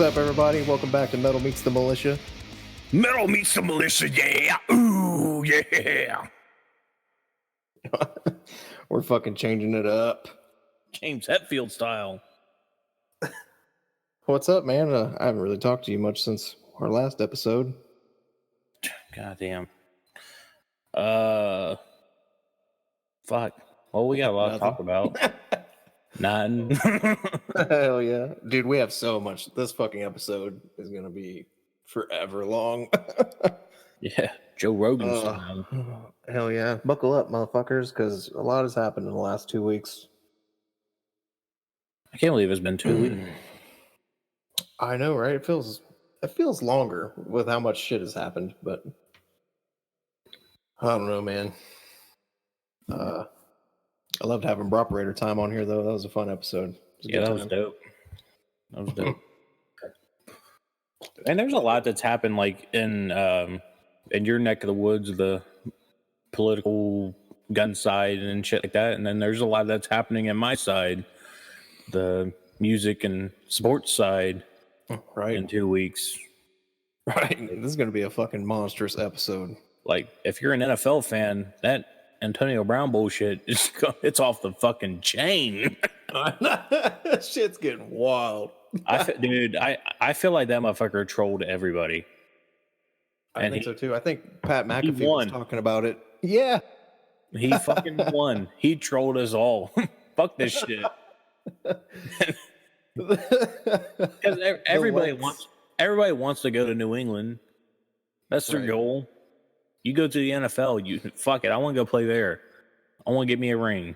up, everybody? Welcome back to Metal Meets the Militia. Metal meets the militia, yeah. Ooh, yeah. We're fucking changing it up. James Hetfield style. What's up, man? I haven't really talked to you much since our last episode. Goddamn. Fuck. Well, we got a lot to talk about. Nothing. Hell yeah. Dude, we have so much. This fucking episode is going to be forever long. Yeah, Joe Rogan style. Hell yeah. Buckle up, motherfuckers, because a lot has happened in the last 2 weeks. I can't believe it's been 2 weeks. I know, right? It feels longer with how much shit has happened, but I don't know, man. I loved having operator time on here, though. That was a fun episode. That was dope. That was dope. And there's a lot that's happened, like in your neck of the woods, the political gun side and shit like that. And then there's a lot that's happening in my side, the music and sports side, right? in 2 weeks. Right. This is going to be a fucking monstrous episode. Like, if you're an NFL fan, that Antonio Brown bullshit it's off the fucking chain. Shit's getting wild. I feel like that motherfucker trolled everybody. I think so too. I think Pat McAfee was talking about it. Yeah. He fucking won. He trolled us all. Fuck this shit. Because everybody wants to go to New England. That's their goal. You go to the NFL, fuck it. I want to go play there. I want to get me a ring.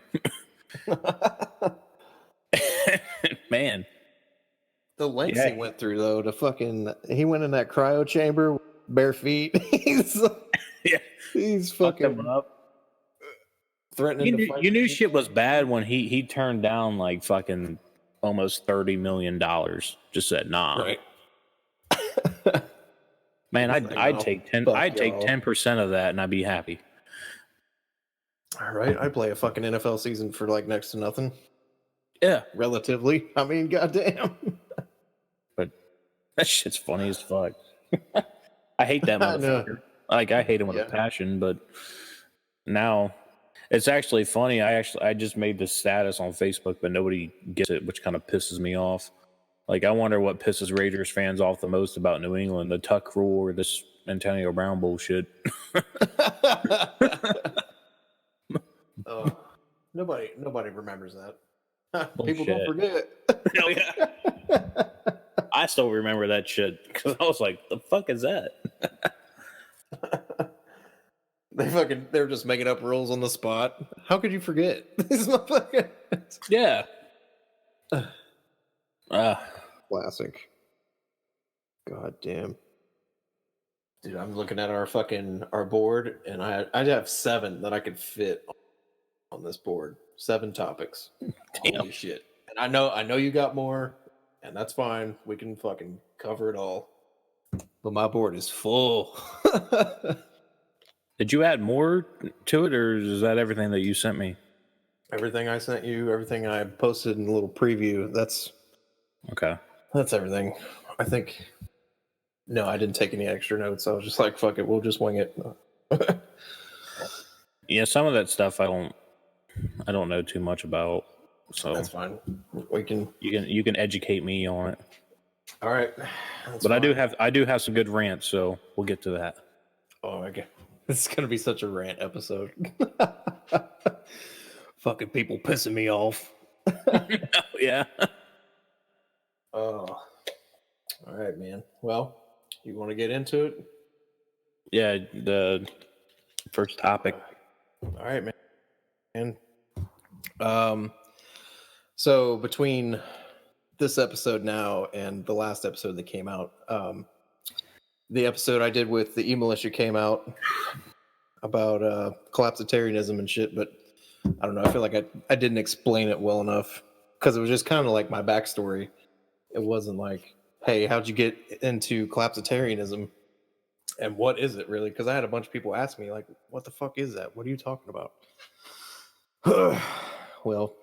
Man. The lengths he went through, though, he went in that cryo chamber, bare feet. He's fucking up. Threatening to fight. You knew shit was bad when he turned down like fucking almost $30 million. Just said nah. Right. Man, I'd take 10% of that and I'd be happy. All right, I play a fucking NFL season for like next to nothing. Yeah, relatively. I mean, goddamn. But that shit's funny as fuck. I hate that motherfucker. Like, I hate him with a passion. But now it's actually funny. I just made this status on Facebook, but nobody gets it, which kind of pisses me off. Like, I wonder what pisses Raiders fans off the most about New England, the Tuck rule or this Antonio Brown bullshit. Nobody remembers that. Bullshit. People don't forget. Hell yeah. I still remember that shit because I was like, the fuck is that? They're just making up rules on the spot. How could you forget? Yeah. Classic. God damn. Dude, I'm looking at our board, and I'd have 7 that I could fit on this board. 7 topics. Damn. Holy shit. And I know you got more, and that's fine. We can fucking cover it all. But my board is full. Did you add more to it, or is that everything that you sent me? Everything I sent you, everything I posted in a little preview, that's everything. I think... No, I didn't take any extra notes. I was just like, fuck it, we'll just wing it. Yeah, some of that stuff I don't know too much about. So that's fine. You can educate me on it. All right. But fine. I do have some good rants, so we'll get to that. Oh, okay. This is gonna be such a rant episode. Fucking people pissing me off. Yeah. Oh. All right, man. Well, you want to get into it? Yeah, the first topic. All right, man. So between this episode now and the last episode that came out, the episode I did with the Militia came out about Collapsitarianism and shit, but I don't know. I feel like I didn't explain it well enough because it was just kind of like my backstory. It wasn't like, hey, how'd you get into Collapsitarianism? And what is it really? Because I had a bunch of people ask me, like, what the fuck is that? What are you talking about? Well,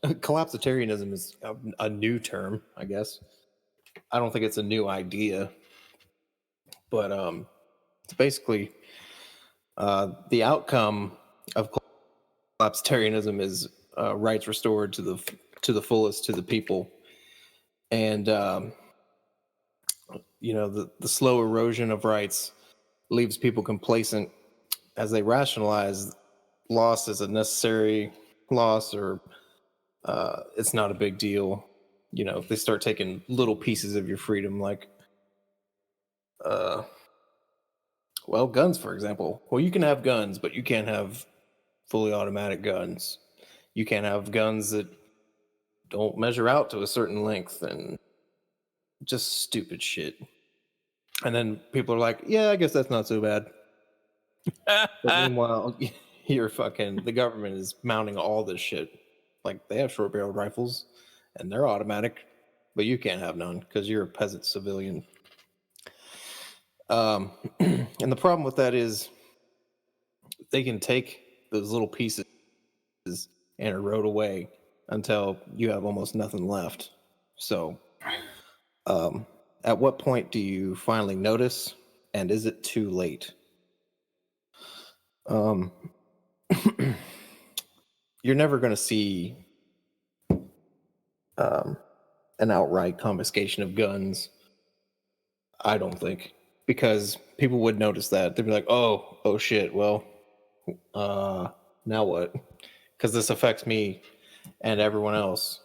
Collapsitarianism is a new term, I guess. I don't think it's a new idea, but it's basically the outcome of Collapsitarianism is rights restored to the fullest to the people, and the slow erosion of rights leaves people complacent as they rationalize loss as a necessary loss, or it's not a big deal. If they start taking little pieces of your freedom, like guns, for example. Well, you can have guns, but you can't have fully automatic guns. You can't have guns that don't measure out to a certain length, and just stupid shit. And then people are like, yeah, I guess that's not so bad. But meanwhile, the government is mounting all this shit. Like, they have short barreled rifles and they're automatic, but you can't have none because you're a peasant civilian. And the problem with that is they can take those little pieces and erode away until you have almost nothing left. So, at what point do you finally notice, and is it too late? You're never going to see an outright confiscation of guns, I don't think, because people would notice that. They'd be like, oh shit, well, now what? Because this affects me and everyone else.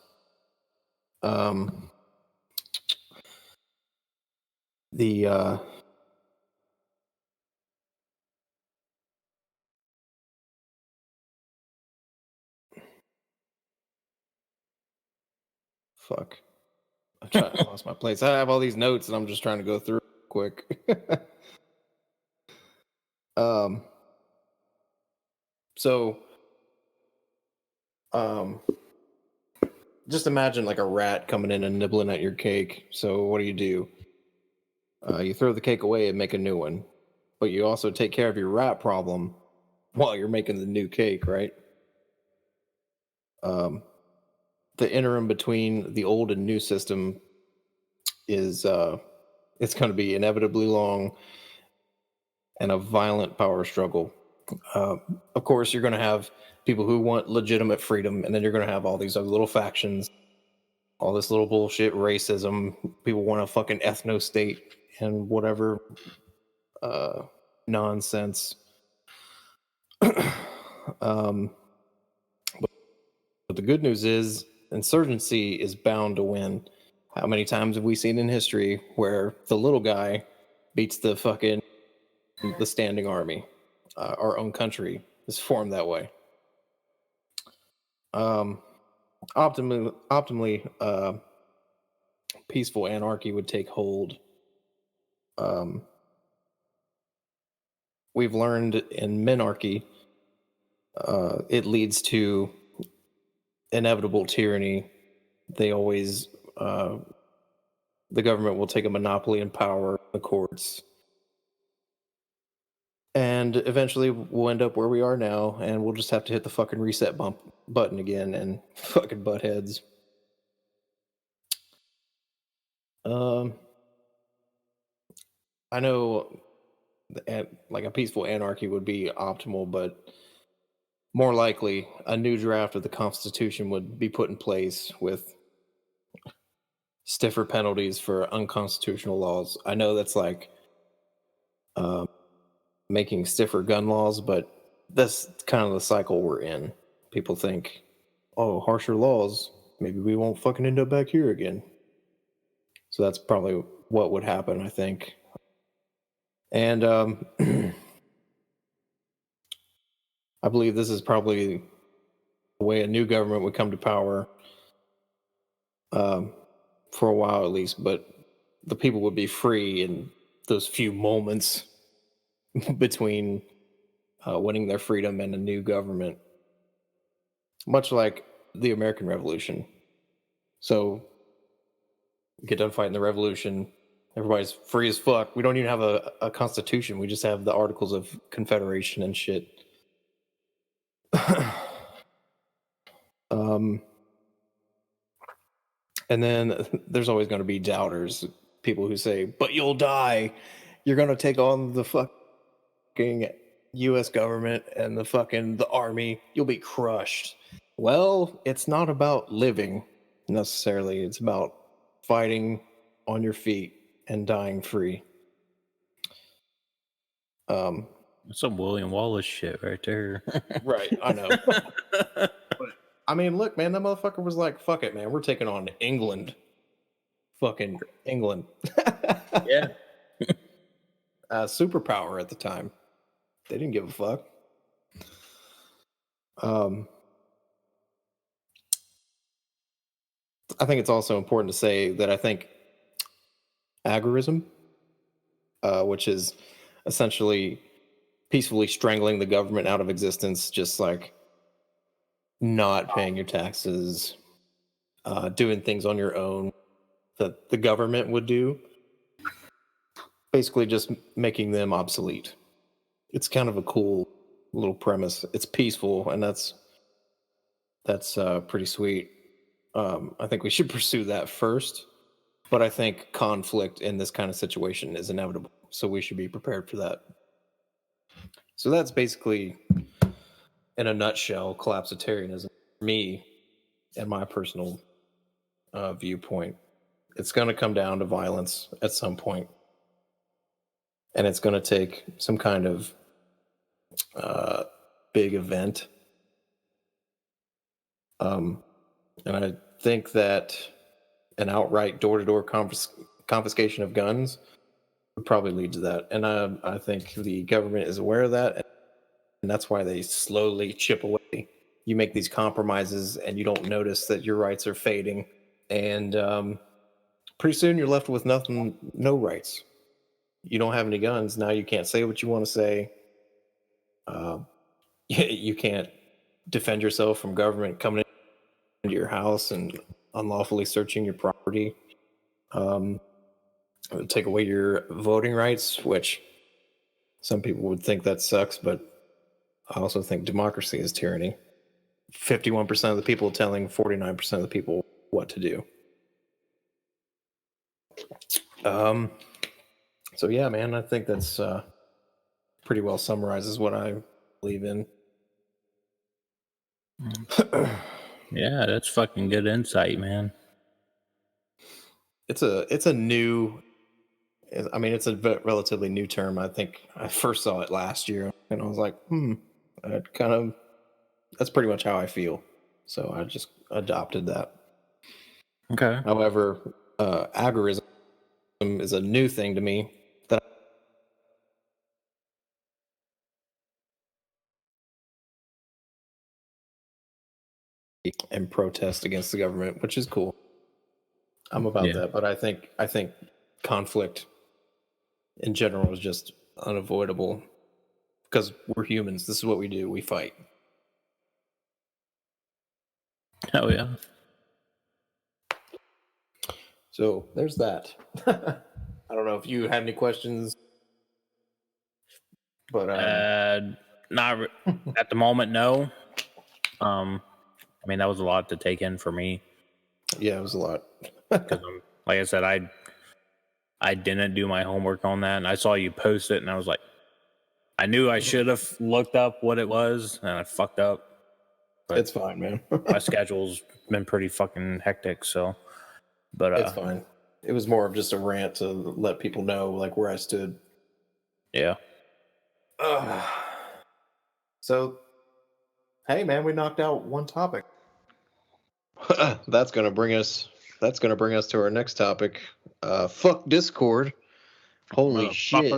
Fuck. I lost my place. I have all these notes and I'm just trying to go through quick. So, just imagine like a rat coming in and nibbling at your cake. So what do? You throw the cake away and make a new one, but you also take care of your rat problem while you're making the new cake, right? The interim between the old and new system is it's going to be inevitably long and a violent power struggle. Of course, you're going to have people who want legitimate freedom, and then you're going to have all these other little factions, all this little bullshit racism. People want a fucking ethno state and whatever nonsense. But the good news is insurgency is bound to win. How many times have we seen in history where the little guy beats the standing army? Our own country is formed that way. Optimally, peaceful anarchy would take hold. We've learned in minarchy, it leads to inevitable tyranny. They always, the government will take a monopoly in power, the courts, and eventually we'll end up where we are now, and we'll just have to hit the fucking reset button again and fucking butt heads. I know like a peaceful anarchy would be optimal, but more likely a new draft of the Constitution would be put in place with stiffer penalties for unconstitutional laws. I know that's like making stiffer gun laws, but that's kind of the cycle we're in. People think, oh, harsher laws, maybe we won't fucking end up back here again. So that's probably what would happen, I think. And I believe this is probably the way a new government would come to power, for a while at least, but the people would be free in those few moments between winning their freedom and a new government, much like the American Revolution. So get done fighting the revolution, everybody's free as fuck. We don't even have a constitution. We just have the Articles of Confederation and shit. And then there's always going to be doubters, people who say, but you'll die. You're going to take on the fucking U.S. government and the army. You'll be crushed. Well, it's not about living necessarily. It's about fighting on your feet and dying free. Some William Wallace shit right there. Right, I know. But, I mean, look, man, that motherfucker was like, fuck it, man. We're taking on England. Fucking England. Yeah. Superpower at the time. They didn't give a fuck. I think it's also important to say that I think agorism, which is essentially peacefully strangling the government out of existence, just like not paying your taxes, doing things on your own that the government would do, basically just making them obsolete. It's kind of a cool little premise. It's peaceful, and that's pretty sweet. I think we should pursue that first, but I think conflict in this kind of situation is inevitable, so we should be prepared for that. So that's basically, in a nutshell, collapsitarianism. Me and my personal viewpoint. It's going to come down to violence at some point, and it's going to take some kind of big event. And I think that an outright door-to-door confiscation of guns would probably lead to that. And I think the government is aware of that, and that's why they slowly chip away. You make these compromises, and you don't notice that your rights are fading, and pretty soon you're left with nothing, no rights. You don't have any guns. Now you can't say what you want to say. You can't defend yourself from government coming into your house and unlawfully searching your property. It would take away your voting rights, which some people would think that sucks, but I also think democracy is tyranny. 51% of the people telling 49% of the people what to do. So yeah, man, I think that's pretty well summarizes what I believe in. Yeah, that's fucking good insight, man. It's a new, I mean, it's a relatively new term. I think I first saw it last year, and I was like, that's pretty much how I feel. So I just adopted that. Okay. However, agorism is a new thing to me that and protest against the government, which is cool. I'm about that, but I think conflict in general is just unavoidable because we're humans. This is what we do. We fight. Hell yeah. So there's that. I don't know if you had any questions, but not at the moment. No. I mean, that was a lot to take in for me. Yeah, it was a lot. Because like I said, I didn't do my homework on that, and I saw you post it, and I was like, I knew I should have looked up what it was, and I fucked up. But it's fine, man. My schedule's been pretty fucking hectic, so. But it's fine. It was more of just a rant to let people know like where I stood. Yeah. So, hey, man, we knocked out one topic. That's gonna bring us to our next topic. Fuck Discord. Holy shit.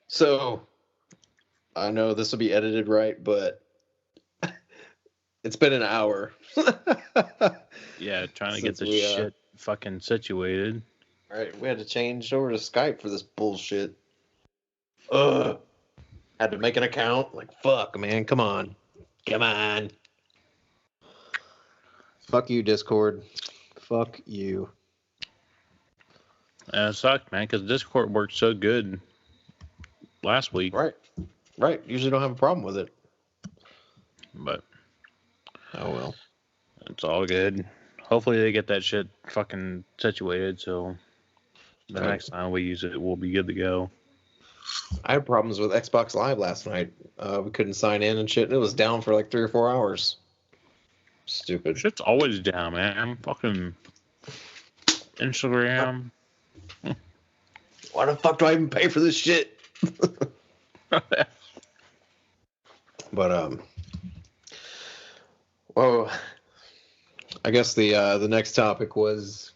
So, I know this will be edited right, but it's been an hour. Yeah, trying to get this shit fucking situated. Right, we had to change over to Skype for this bullshit. Ugh. Had to make an account. Like, fuck, man, come on. Come on. Fuck you, Discord. Fuck you. It sucked, man, because Discord worked so good last week. Right. Usually don't have a problem with it. But oh well. It's all good. hopefully they get that shit fucking situated so the next time we use it, we'll be good to go. I had problems with Xbox Live last night. We couldn't sign in and shit, and it was down for like 3 or 4 hours. Stupid. Shit's always down, man. Fucking Instagram. Why the fuck do I even pay for this shit? But well, I guess the next topic was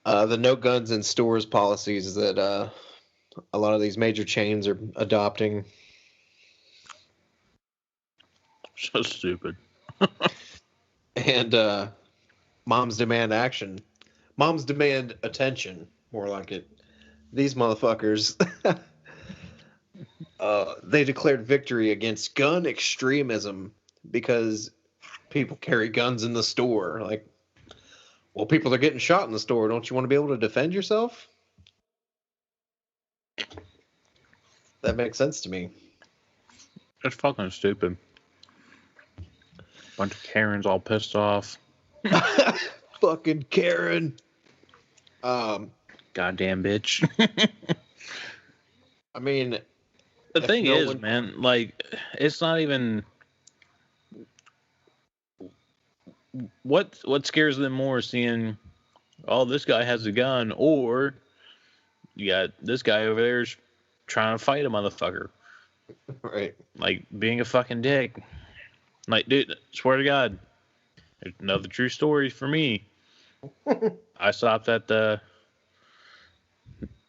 the no guns in stores policies that a lot of these major chains are adopting. So stupid. And moms demand action. Moms demand attention, more like it. These motherfuckers, they declared victory against gun extremism because people carry guns in the store. Like, well, people are getting shot in the store. Don't you want to be able to defend yourself? That makes sense to me. It's fucking stupid. Bunch of Karens all pissed off. Fucking Karen. Goddamn bitch. I mean, the thing is, man, like, it's not even. What scares them more, seeing, oh, this guy has a gun, or you got this guy over there's trying to fight a motherfucker. Right. Like, being a fucking dick. Like, dude, swear to God, there's another true story for me. I stopped at the.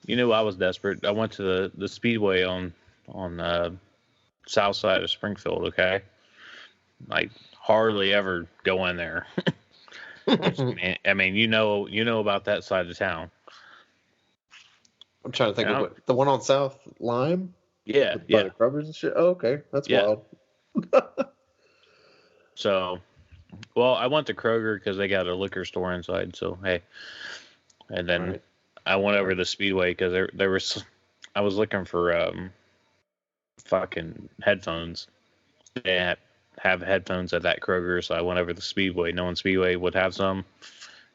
I was desperate. I went to the Speedway on south side of Springfield. Okay, like hardly ever go in there. I mean, you know about that side of town. I'm trying to think of what the one on South Lime. Yeah, by the Kroger's and shit. Oh, okay, that's wild. So, well, I went to Kroger because they got a liquor store inside. So hey, and then I went over to the Speedway because there was. I was looking for fucking headphones. They have headphones at that Kroger, so I went over to the Speedway. Knowing Speedway would have some,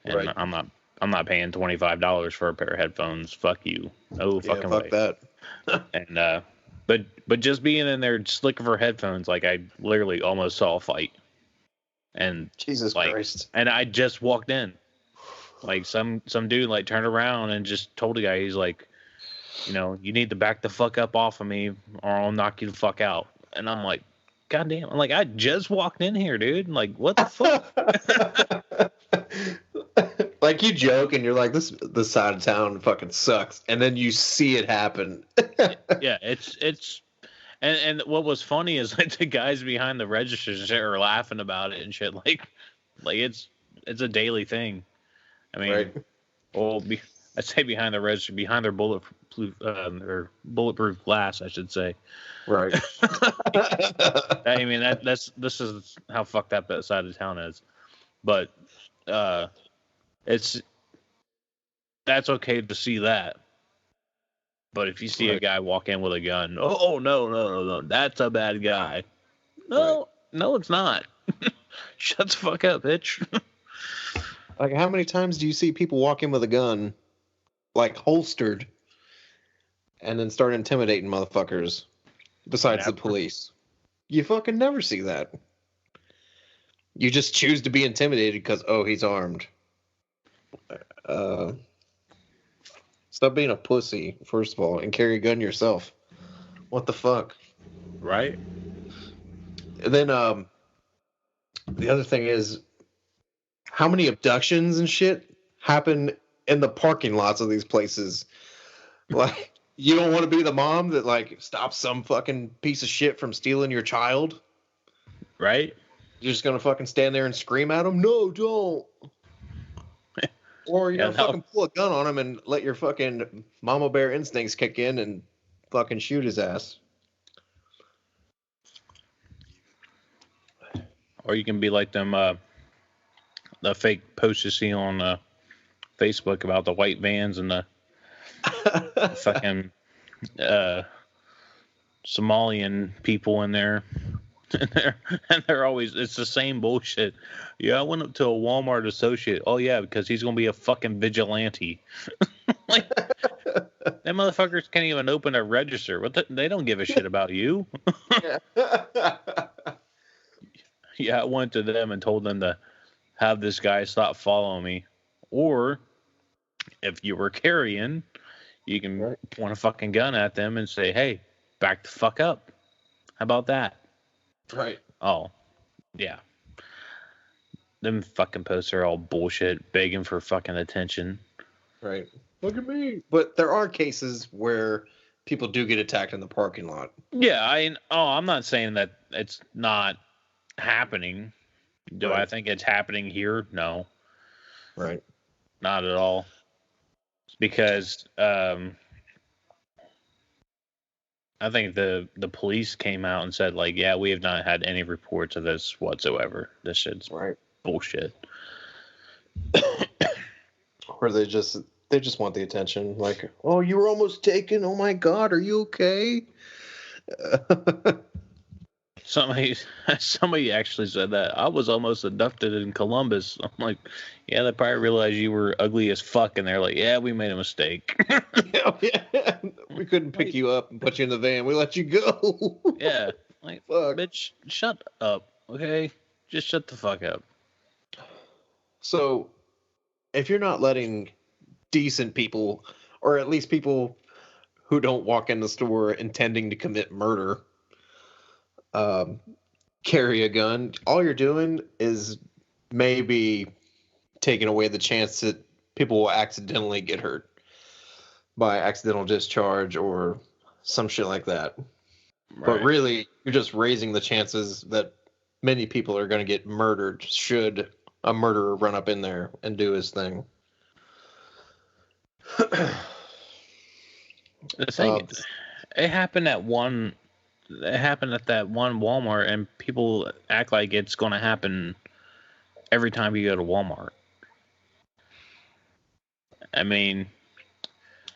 and I'm not paying $25 for a pair of headphones. Fuck you. No fucking way. Fuck that. And but just being in there, just looking for headphones, like I literally almost saw a fight. And Jesus Christ. And I just walked in. Like some dude like turned around and just told the guy, he's like, you need to back the fuck up off of me or I'll knock you the fuck out. And I'm like, God damn. I'm like, I just walked in here, dude. Like, what the fuck? Like, you joke and you're like, this side of town fucking sucks. And then you see it happen. Yeah, it's and what was funny is like the guys behind the registers and shit are laughing about it and shit. Like it's a daily thing. I mean, well, I say behind the register, behind their bulletproof glass, I should say. Right. I mean, this is how fucked up that side of town is. But that's okay to see that. But if you see a guy walk in with a gun, oh no, that's a bad guy. No, it's not. Shut the fuck up, bitch. Like, how many times do you see people walk in with a gun, like holstered, and then start intimidating motherfuckers besides the police? You fucking never see that. You just choose to be intimidated because, he's armed. Stop being a pussy, first of all, and carry a gun yourself. What the fuck? Right? And then the other thing is, how many abductions and shit happen in the parking lots of these places? Like, you don't want to be the mom that, like, stops some fucking piece of shit from stealing your child? Right? You're just gonna fucking stand there and scream at him? No, don't. Or, fucking pull a gun on him and let your fucking mama bear instincts kick in and fucking shoot his ass. Or you can be like them, the fake posts you see on Facebook about the white vans and the fucking Somalian people in there and they're always, it's the same bullshit. Yeah, I went up to a Walmart associate. Oh yeah, because he's gonna be a fucking vigilante. Like, that motherfuckers can't even open a register. They don't give a shit about you. Yeah, I went to them and told them to have this guy stop following me. Or if you were carrying, you can point a fucking gun at them and say, hey, back the fuck up. How about that? Right. Oh, yeah. Them fucking posts are all bullshit, begging for fucking attention. Right. Look at me. But there are cases where people do get attacked in the parking lot. Yeah, I'm not saying that it's not happening. Do I think it's happening here? No. Right. Not at all. Because I think the police came out and said, like, yeah, we have not had any reports of this whatsoever. This shit's bullshit. Or they just want the attention. Like, oh, you were almost taken. Oh my God, are you okay? Somebody actually said that. I was almost abducted in Columbus. I'm like, yeah, they probably realized you were ugly as fuck, and they're like, yeah, we made a mistake. Yeah. We couldn't pick you up and put you in the van. We let you go. Yeah, like, fuck. Bitch, shut up, okay? Just shut the fuck up. So, if you're not letting decent people, or at least people who don't walk in the store intending to commit murder, carry a gun, all you're doing is maybe taking away the chance that people will accidentally get hurt by accidental discharge or some shit like that. Right. But really, you're just raising the chances that many people are going to get murdered should a murderer run up in there and do his thing. The thing, it happened at that one Walmart, and people act like it's going to happen every time you go to Walmart. I mean,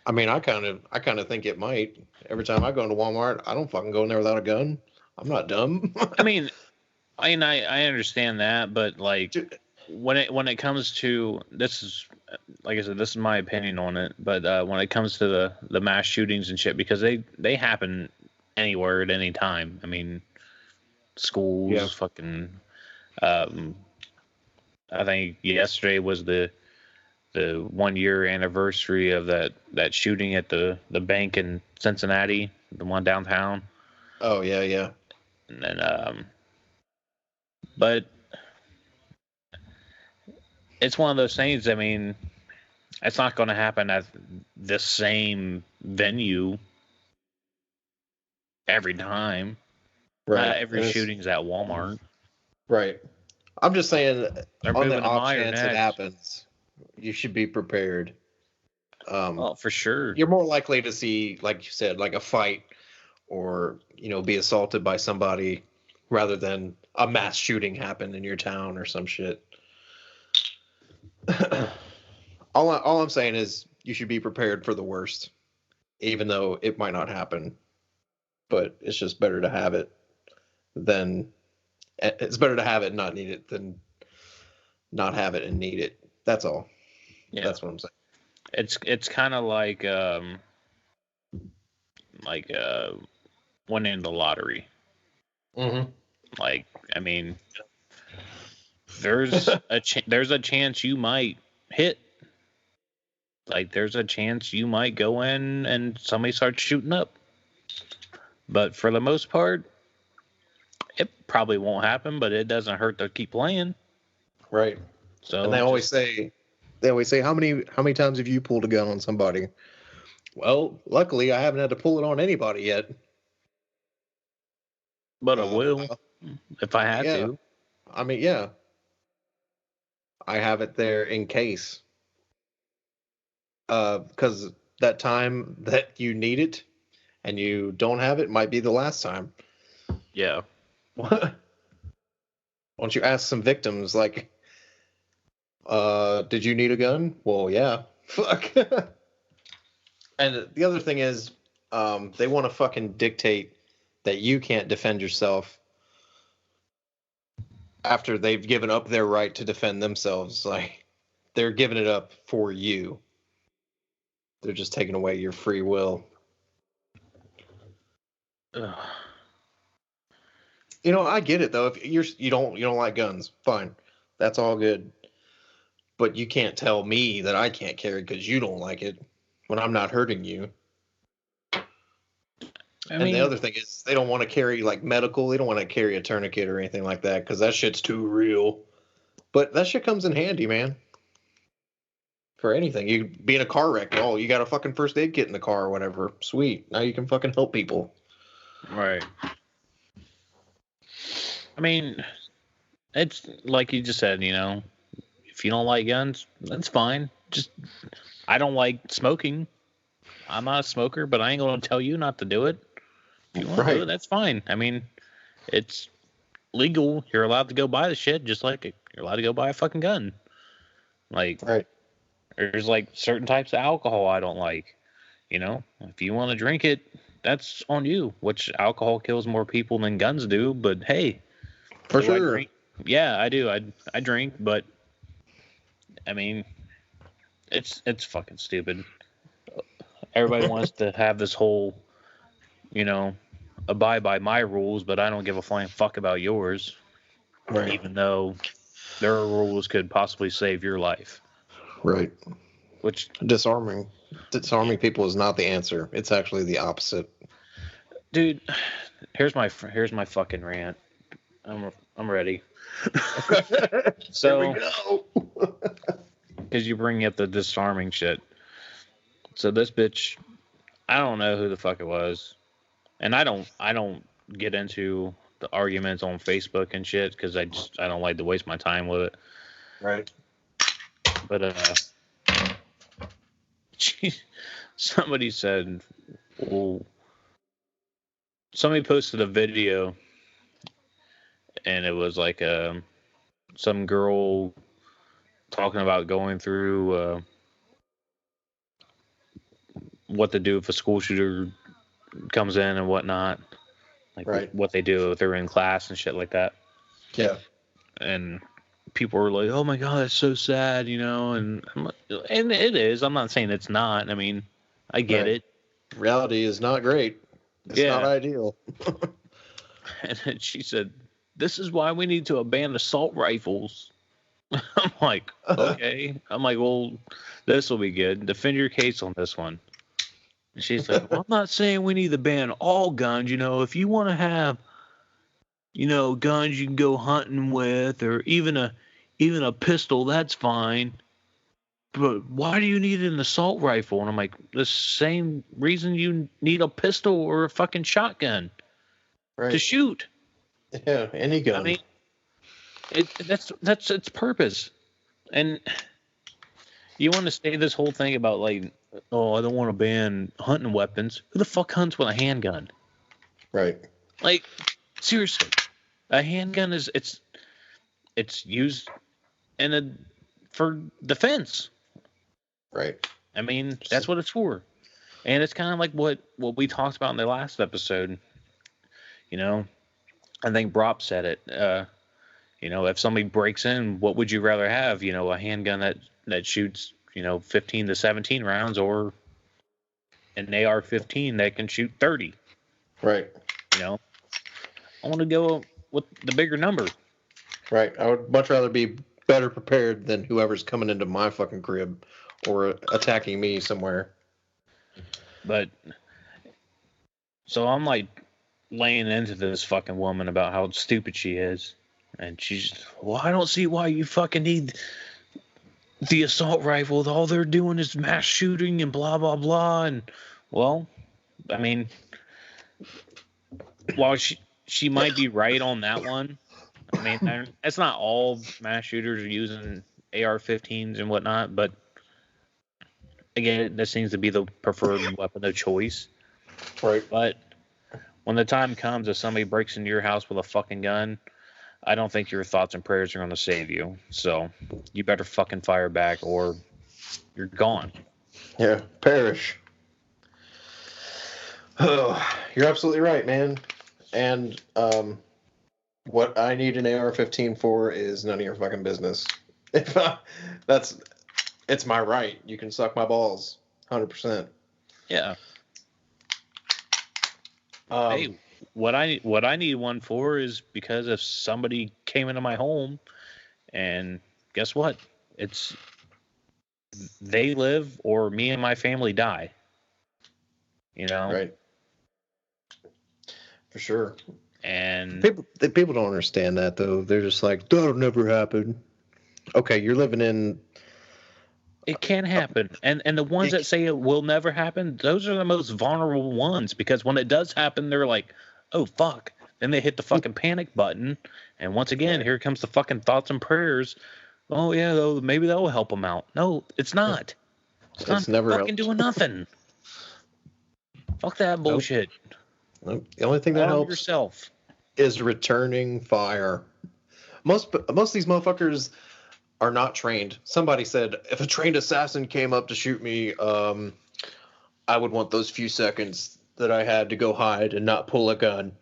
I kind of think it might. Every time I go into Walmart, I don't fucking go in there without a gun. I'm not dumb. I understand that, but like when it comes to this, is like I said, this is my opinion on it. But when it comes to the mass shootings and shit, because they happen anywhere at any time. I mean, schools, fucking. I think yesterday was the 1 year anniversary of that shooting at the bank in Cincinnati, the one downtown. Oh yeah. And then but it's one of those things. I mean, it's not going to happen at the same venue every time. Right. Not every shooting's at Walmart. Right. I'm just saying, on the off chance it happens, you should be prepared. Oh, for sure. You're more likely to see, like you said, like a fight or, be assaulted by somebody rather than a mass shooting happen in your town or some shit. All I'm saying is you should be prepared for the worst, even though it might not happen. But it's just better to have it than it's better to have it and not need it than not have it and need it. That's all. Yeah. That's what I'm saying. It's kind of like winning the lottery. Mm-hmm. Like, I mean, there's a chance you might hit. Like, there's a chance you might go in and somebody starts shooting up. But for the most part, it probably won't happen, but it doesn't hurt to keep playing. Right. So, and they always say, how many times have you pulled a gun on somebody? Well, luckily I haven't had to pull it on anybody yet. But I will if I had to. I mean, yeah. I have it there in case. Because that time that you need it and you don't have it might be the last time. Yeah. Why don't you ask some victims, like, did you need a gun? Well, yeah. Fuck. And the other thing is, they want to fucking dictate that you can't defend yourself after they've given up their right to defend themselves, like they're giving it up for you. They're just taking away your free will. Ugh. You know, I get it though. If you don't like guns, fine, that's all good. But you can't tell me that I can't carry because you don't like it when I'm not hurting you. And the other thing is they don't want to carry like medical. They don't want to carry a tourniquet or anything like that because that shit's too real. But that shit comes in handy, man. For anything. You be in a car wreck. Oh, you got a fucking first aid kit in the car or whatever. Sweet. Now you can fucking help people. Right. I mean, it's like you just said, you know, if you don't like guns, that's fine. Just, I don't like smoking. I'm not a smoker, but I ain't going to tell you not to do it. If you want to do it, that's fine. I mean, it's legal. You're allowed to go buy the shit just like you're allowed to go buy a fucking gun. Like, there's like certain types of alcohol I don't like. You know, if you want to drink it, that's on you. Which alcohol kills more people than guns do, but hey. For sure. Yeah, I do. I drink, but I mean, it's fucking stupid. Everybody wants to have this whole, you know, abide by my rules, but I don't give a flying fuck about yours. Right. Even though their rules could possibly save your life. Right. Which disarming people is not the answer. It's actually the opposite. Dude, here's my fucking rant. I'm ready. So, here we go. Because you bring up the disarming shit. So this bitch, I don't know who the fuck it was, and I don't get into the arguments on Facebook and shit because I don't like to waste my time with it. Right. But somebody said, well, somebody posted a video, and it was like some girl talking about going through what to do if a school shooter comes in and whatnot, like what they do if they're in class and shit like that. Yeah. And people were like, "Oh my god, that's so sad," you know, and it is. I'm not saying it's not. I mean, I get it. Reality is not great. It's not ideal. And then she said, "This is why we need to ban assault rifles." I'm like, okay. I'm like, well, this will be good. Defend your case on this one. And she's like, well, I'm not saying we need to ban all guns. You know, if you want to have, you know, guns you can go hunting with, or even a pistol, that's fine. But why do you need an assault rifle? And I'm like, the same reason you need a pistol or a fucking shotgun to shoot. Yeah, any gun. I mean, that's its purpose. And you want to say this whole thing about like, oh, I don't want to ban hunting weapons. Who the fuck hunts with a handgun? Right. Like, seriously, a handgun is it's used for defense. Right. I mean, that's what it's for. And it's kind of like what we talked about in the last episode. You know, I think Brop said it. You know, if somebody breaks in, what would you rather have? You know, a handgun that shoots, you know, 15 to 17 rounds, or an AR-15 that can shoot 30. Right. You know, I want to go with the bigger number. Right. I would much rather be better prepared than whoever's coming into my fucking crib or attacking me somewhere. But so I'm like laying into this fucking woman about how stupid she is. And she's, well, I don't see why you fucking need the assault rifle. All they're doing is mass shooting and blah, blah, blah. And, well, I mean, while she might be right on that one, I mean, it's not all mass shooters are using AR-15s and whatnot, but again, that seems to be the preferred weapon of choice. Right. But when the time comes if somebody breaks into your house with a fucking gun, I don't think your thoughts and prayers are going to save you. So you better fucking fire back or you're gone. Yeah, perish. Oh, you're absolutely right, man. And What I need an AR-15 for is none of your fucking business. It's my right. You can suck my balls, 100%. Yeah. Hey, what I need one for is because if somebody came into my home, and guess what? It's they live or me and my family die. You know, right? For sure. and People don't understand that though. They're just like, that'll never happen. Okay, you're living in. it can happen. And the ones that say it will never happen, those are the most vulnerable ones, because when it does happen, they're like, oh fuck. Then they hit the fucking panic button, and once again, Right. here comes the fucking thoughts and prayers. Oh yeah, though maybe that will help them out. No, it's not. It's never Fucking helped. doing nothing. Fuck that bullshit. Nope. The only thing that Arm helps yourself. is returning fire. Most of these motherfuckers are not trained. Somebody said if a trained assassin came up to shoot me, I would want those few seconds that I had to go hide and not pull a gun.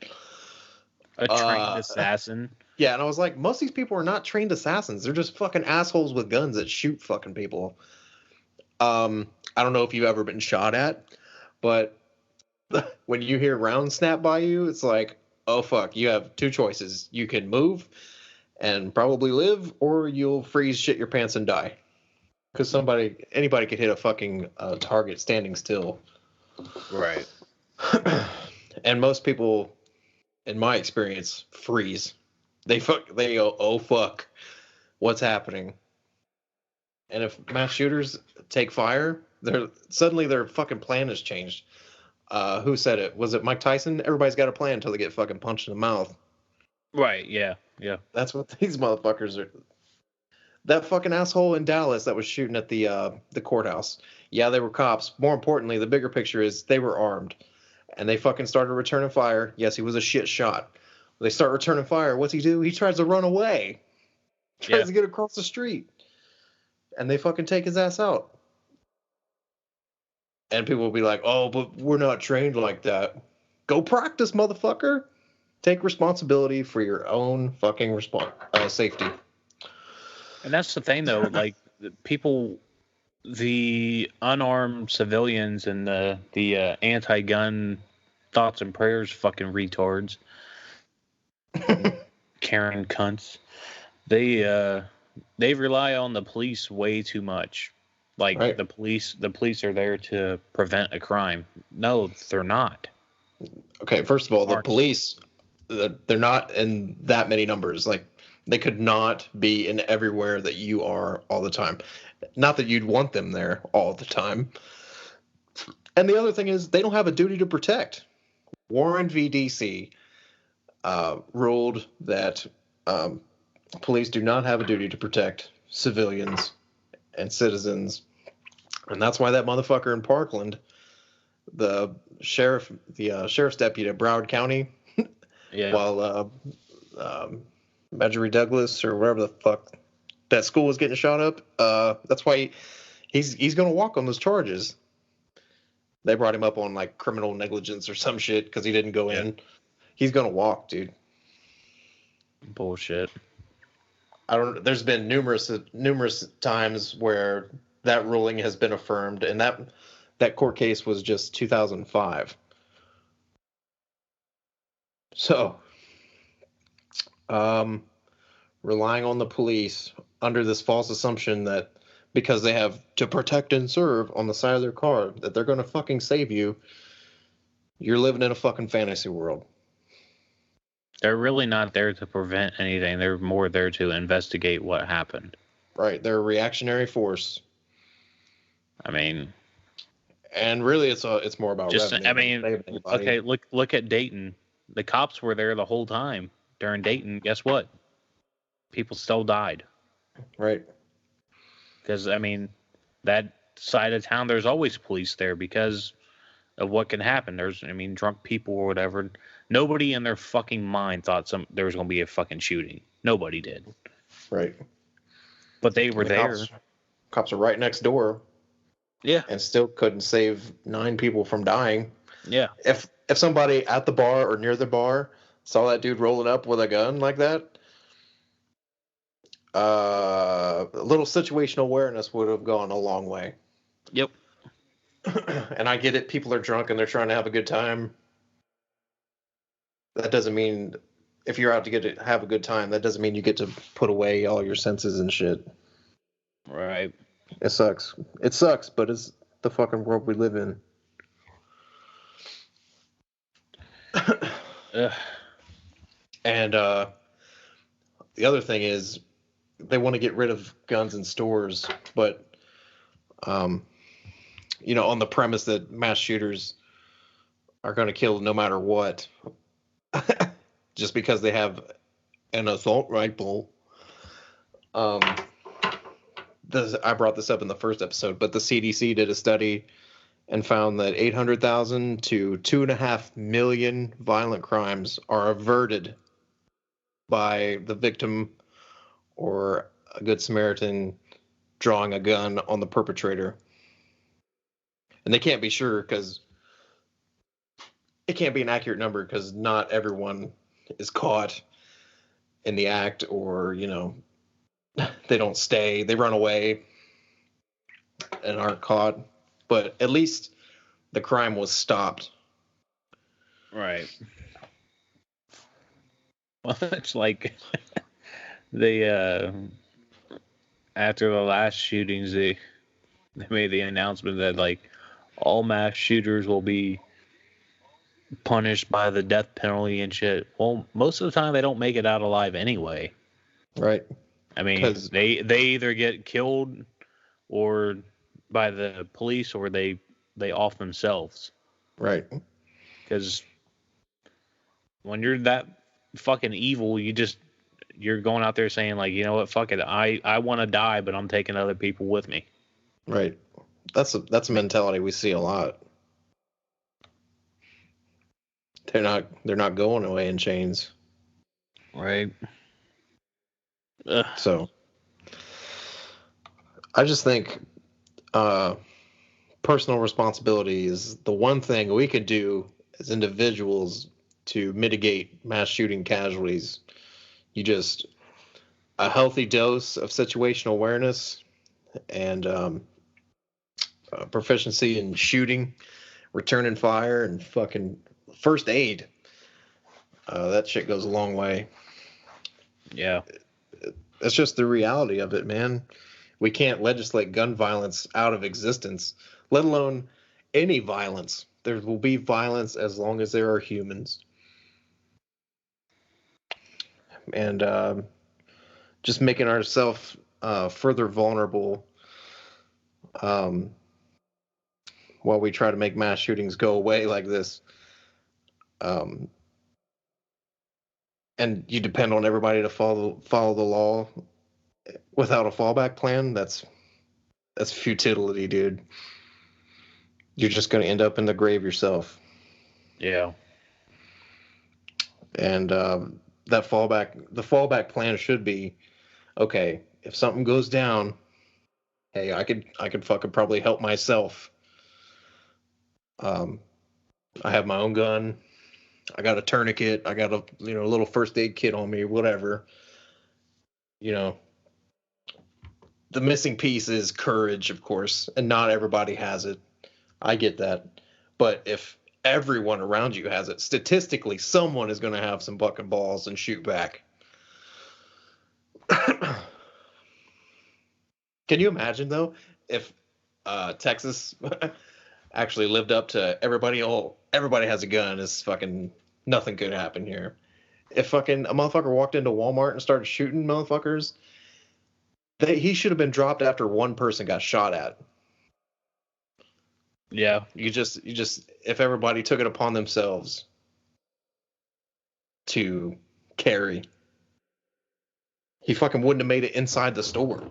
A trained assassin. Yeah, and I was like, most of these people are not trained assassins. They're just fucking assholes with guns that shoot fucking people. I don't know if you've ever been shot at, but when you hear rounds snap by you, it's like, oh fuck, you have two choices. You can move and probably live, or you'll freeze, shit your pants, and die. Because anybody could hit a fucking target standing still. Right. And most people, in my experience, freeze. They go, oh fuck, what's happening? And if mass shooters take fire, suddenly their fucking plan has changed. Who said it? Was it Mike Tyson? Everybody's got a plan until they get fucking punched in the mouth. Right, yeah. That's what these motherfuckers are. That fucking asshole in Dallas that was shooting at the courthouse. Yeah, they were cops. More importantly, the bigger picture is they were armed. And they fucking started returning fire. Yes, he was a shit shot. They start returning fire. What's he do? He tries to run away. Tries to get across the street. And they fucking take his ass out. And people will be like, oh, but we're not trained like that. Go practice, motherfucker. Take responsibility for your own fucking safety. And that's the thing, though. Like, people, the unarmed civilians and the anti-gun thoughts and prayers fucking retards, Karen cunts, they rely on the police way too much. Like, right. the police are there to prevent a crime. No, they're not. Okay, first of all, the police, they're not in that many numbers. Like, they could not be in everywhere that you are all the time. Not that you'd want them there all the time. And the other thing is, they don't have a duty to protect. Warren v. DC ruled that police do not have a duty to protect civilians and citizens. And that's why that motherfucker in Parkland, the sheriff's deputy at Broward County, while Marjorie Douglas or whatever the fuck that school was getting shot up, that's why he's going to walk on those charges. They brought him up on like criminal negligence or some shit because he didn't go in. He's going to walk, dude. Bullshit. There's been numerous times where that ruling has been affirmed, and that court case was just 2005. So, relying on the police under this false assumption that because they have to protect and serve on the side of their car, that they're going to fucking save you, you're living in a fucking fantasy world. They're really not there to prevent anything. They're more there to investigate what happened. Right. They're a reactionary force. I mean, and really it's more about just revenue. I mean, okay, look at Dayton. The cops were there the whole time during Dayton. Guess what? People still died. Right. Because I mean, that side of town, there's always police there because of what can happen. There's, I mean, drunk people or whatever. Nobody in their fucking mind thought there was going to be a fucking shooting. Nobody did. Right. But they were there. Cops are right next door. Yeah. And still couldn't save 9 people from dying. Yeah. If somebody at the bar or near the bar saw that dude rolling up with a gun like that, a little situational awareness would have gone a long way. Yep. And I get it. People are drunk and they're trying to have a good time. That doesn't mean if you're out to have a good time, that doesn't mean you get to put away all your senses and shit. Right. It sucks. It sucks, but it's the fucking world we live in. And the other thing is they want to get rid of guns in stores, but on the premise that mass shooters are going to kill no matter what, just because they have an assault rifle. I brought this up in the first episode, but the CDC did a study and found that 800,000 to 2.5 million violent crimes are averted by the victim or a good Samaritan drawing a gun on the perpetrator. And they can't be sure because it can't be an accurate number because not everyone is caught in the act, or, they don't stay, they run away and aren't caught. But at least the crime was stopped. Right. Well, it's like they after the last shootings, they made the announcement that like all mass shooters will be punished by the death penalty and shit. Well, most of the time they don't make it out alive anyway. Right. I mean, they either get killed or by the police or they off themselves. Right. Because when you're that fucking evil, you're going out there saying like, you know what, fuck it, I want to die, but I'm taking other people with me. Right. That's a mentality we see a lot. They're not going away in chains. Right. So I just think personal responsibility is the one thing we could do as individuals to mitigate mass shooting casualties. A healthy dose of situational awareness and proficiency in shooting, returning fire, and fucking first aid. That shit goes a long way. Yeah. It's just the reality of it, man. We can't legislate gun violence out of existence, let alone any violence. There will be violence as long as there are humans. And just making ourselves further vulnerable while we try to make mass shootings go away like this. And you depend on everybody to follow the law without a fallback plan. That's futility, dude. You're just going to end up in the grave yourself. Yeah. And the fallback plan should be, okay, if something goes down, hey, I could fucking probably help myself. I have my own gun. I got a tourniquet. I got a little first aid kit on me, whatever. The missing piece is courage, of course, and not everybody has it. I get that. But if everyone around you has it, statistically, someone is going to have some fucking balls and shoot back. Can you imagine, though, if Texas actually lived up to everybody has a gun, it's fucking nothing could happen here. If fucking a motherfucker walked into Walmart and started shooting motherfuckers, he should have been dropped after one person got shot at. Yeah. You just if everybody took it upon themselves to carry, he fucking wouldn't have made it inside the store.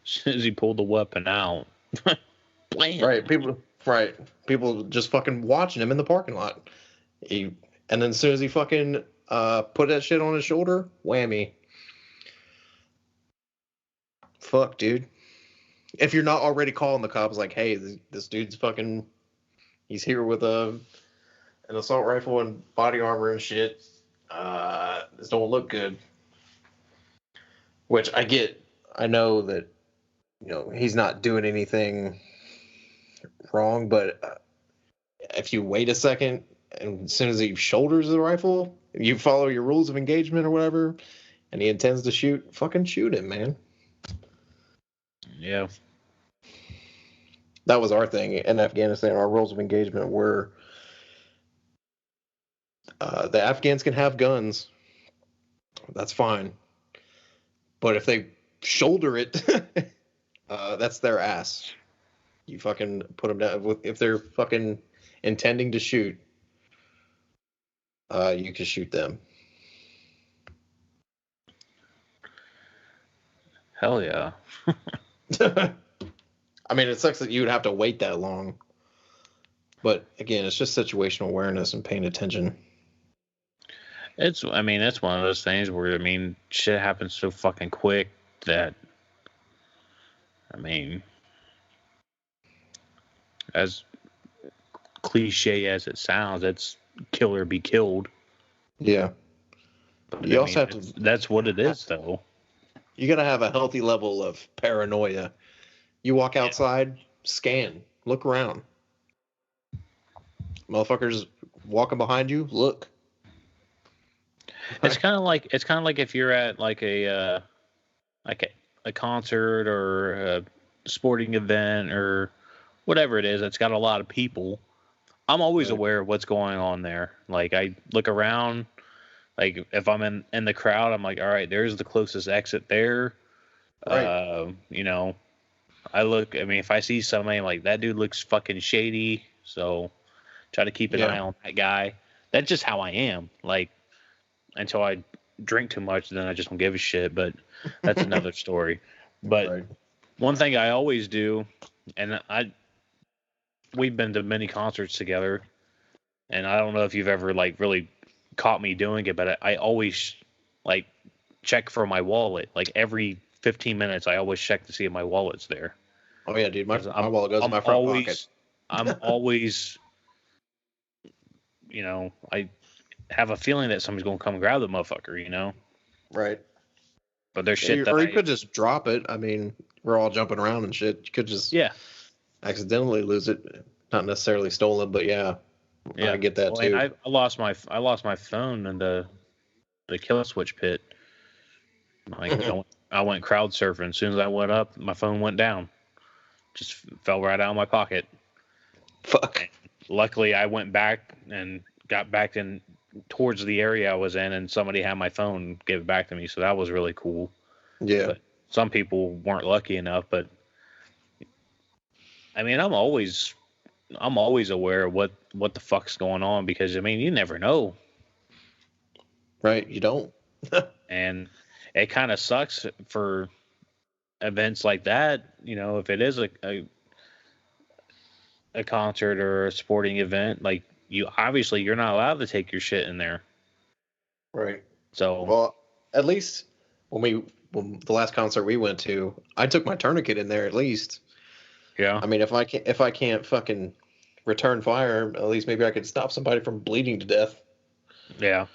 As soon as he pulled the weapon out. Blam. Right. People just fucking watching him in the parking lot. And then as soon as he fucking put that shit on his shoulder, whammy. Fuck, dude. If you're not already calling the cops like, hey, this dude's fucking, he's here with an an assault rifle and body armor and shit, this don't look good. Which I get. I know that, he's not doing anything wrong, but if you wait a second and as soon as he shoulders the rifle, you follow your rules of engagement or whatever, and he intends to shoot, fucking shoot him, man. Yeah. That was our thing in Afghanistan. Our rules of engagement were the Afghans can have guns. That's fine. But if they shoulder it, that's their ass. You fucking put them down. If they're fucking intending to shoot, you can shoot them. Hell yeah. I mean, it sucks that you would have to wait that long. But again, it's just situational awareness and paying attention. It's one of those things where, shit happens so fucking quick that, as cliche as it sounds, it's kill or be killed. Yeah. But you also have to. That's what it is, though. You gotta have a healthy level of paranoia. You walk outside, scan, look around. Motherfuckers walking behind you, look. It's kind of like if you're at like a concert or a sporting event or whatever it is that's got a lot of people. I'm always aware of what's going on there. Like, I look around. Like, if I'm in the crowd, I'm like, all right, there's the closest exit there. Right. I look. If I see somebody, I'm like, that dude looks fucking shady. So try to keep an eye on that guy. That's just how I am. Like, until I drink too much, then I just don't give a shit. But that's another story. But one thing I always do, and we've been to many concerts together, and I don't know if you've ever like really caught me doing it, but I always like check for my wallet. Like every 15 minutes, I always check to see if my wallet's there. Oh yeah, dude, my wallet goes in my front pocket. I'm always, I have a feeling that somebody's gonna come grab the motherfucker, Right. But there's shit you could just drop it. We're all jumping around and shit. You could just accidentally lose it. Not necessarily stolen, but yeah. I get that too. I lost my phone in the kill switch pit. I went crowd surfing. As soon as I went up, my phone went down. Just fell right out of my pocket. Fuck. Luckily, I went back and got back in towards the area I was in, and somebody had my phone and gave it back to me. So that was really cool. Yeah. But some people weren't lucky enough. But I'm always aware of what the fuck's going on, because you never know. Right, you don't. And it kind of sucks for events like that, if it is a concert or a sporting event, like you're not allowed to take your shit in there. Right. So, well, at least when the last concert we went to, I took my tourniquet in there at least. Yeah. If I can't fucking return fire, at least maybe I could stop somebody from bleeding to death. Yeah.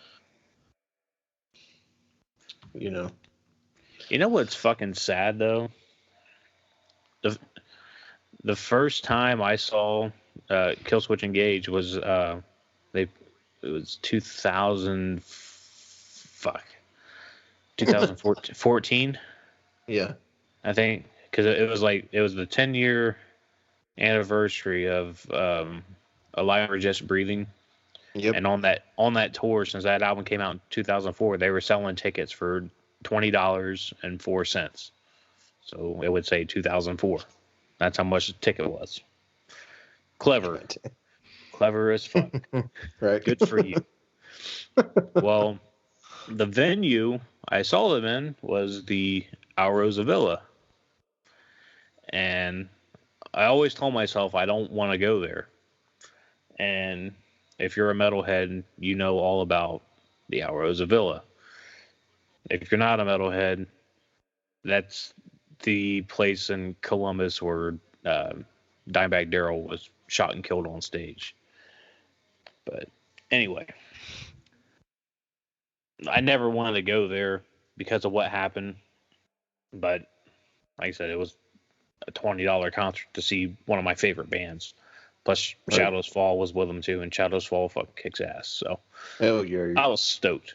You know what's fucking sad though? The first time I saw Kill Switch Engage was it was 2014. Yeah. I think, because it was the 10-year anniversary of Alive or Just Breathing. Yep. And on that tour, since that album came out in 2004, they were selling tickets for $20.04. So it would say 2004. That's how much the ticket was. Clever as fuck. Right. Good for you. Well, the venue I saw them in was the Alrosa Villa. And I always told myself I don't want to go there. And if you're a metalhead, you know all about the Alrosa Villa. If you're not a metalhead, that's the place in Columbus where Dimebag Darrell was shot and killed on stage. But Anyway, I never wanted to go there because of what happened. But like I said, it was a $20 concert to see one of my favorite bands. Plus, Right. Shadows Fall was with them too, and Shadows Fall fucking kicks ass. So, hell yeah. I was stoked.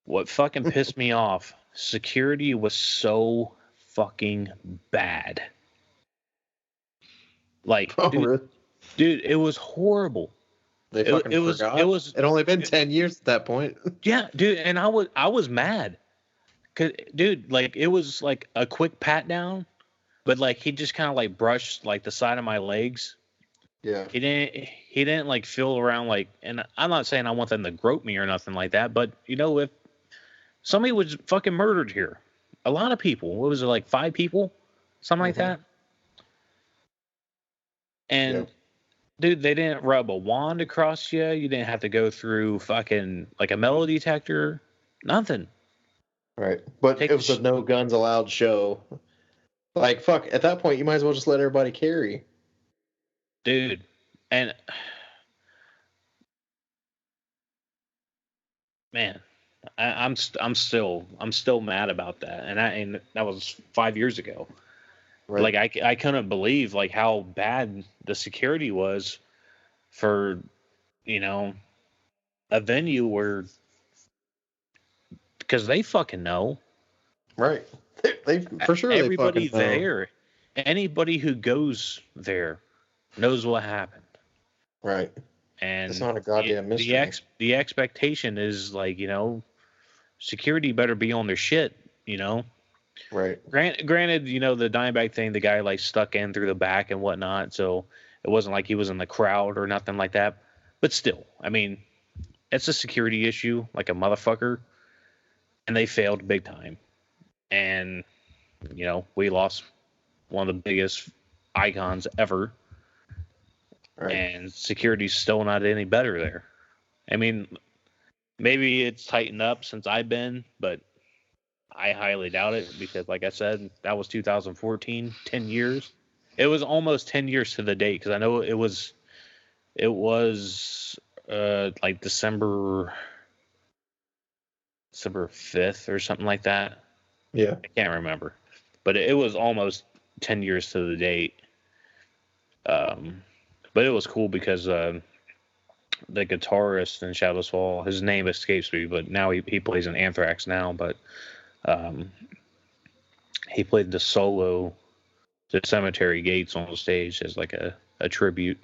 What fucking pissed me off? Security was so fucking bad. Like, Oh, really? dude, it was horrible. They fucking forgot? It only been 10 years at that point. Yeah, dude, and I was mad. Cause, dude, like, it was like a quick pat down, but like he just kind of like brushed like the side of my legs. Yeah. He didn't like feel around like, and I'm not saying I want them to grope me or nothing like that, but you know, if somebody was fucking murdered here, a lot of people, what was it, like 5 people, something like that, and dude, they didn't rub a wand across you. You didn't have to go through fucking like a metal detector, nothing. Right. But it was a no guns allowed show. Like, fuck, at that point, you might as well just let everybody carry. Dude, and man, I'm still mad about that, and that was 5 years ago. Right. Like I couldn't believe like how bad the security was for, you know, a venue where, because they fucking know. Right. They for sure. Everybody they fucking know. there, anybody who goes there knows what happened. Right. And it's not a goddamn mystery. The expectation is like, you know, security better be on their shit, you know. Right. Granted, you know, the Dimebag thing, the guy like stuck in through the back and whatnot, so it wasn't like he was in the crowd or nothing like that. But still, I mean, it's a security issue, like a motherfucker, and they failed big time. And you know, we lost one of the biggest icons ever, right. And security's still not any better there. I mean, maybe it's tightened up since I've been, but I highly doubt it because, like I said, that was 2014, 10 years. It was almost 10 years to the date because I know it was like December 5th or something like that. Yeah. I can't remember. But it was almost 10 years to the date. But it was cool because the guitarist in Shadows Fall, his name escapes me, but now he plays in Anthrax now, but he played the solo to Cemetery Gates on the stage as like a tribute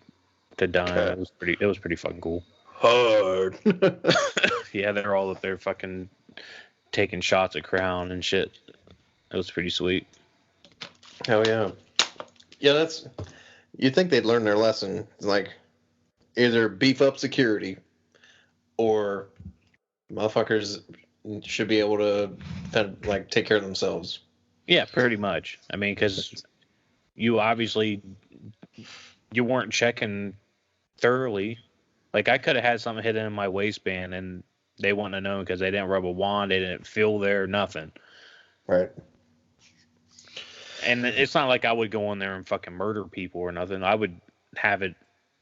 to Dime. Okay. It was pretty fucking cool. Hard. Yeah, they're all up there fucking taking shots at Crown and shit. It was pretty sweet. Hell yeah. Yeah, you'd think they'd learn their lesson. Like, either beef up security or motherfuckers should be able to take care of themselves. Yeah, pretty much. I mean, because you obviously you weren't checking thoroughly. Like, I could have had something hidden in my waistband and they wouldn't have known because they didn't rub a wand, they didn't feel there, nothing. Right. And it's not like I would go in there and fucking murder people or nothing. I would have it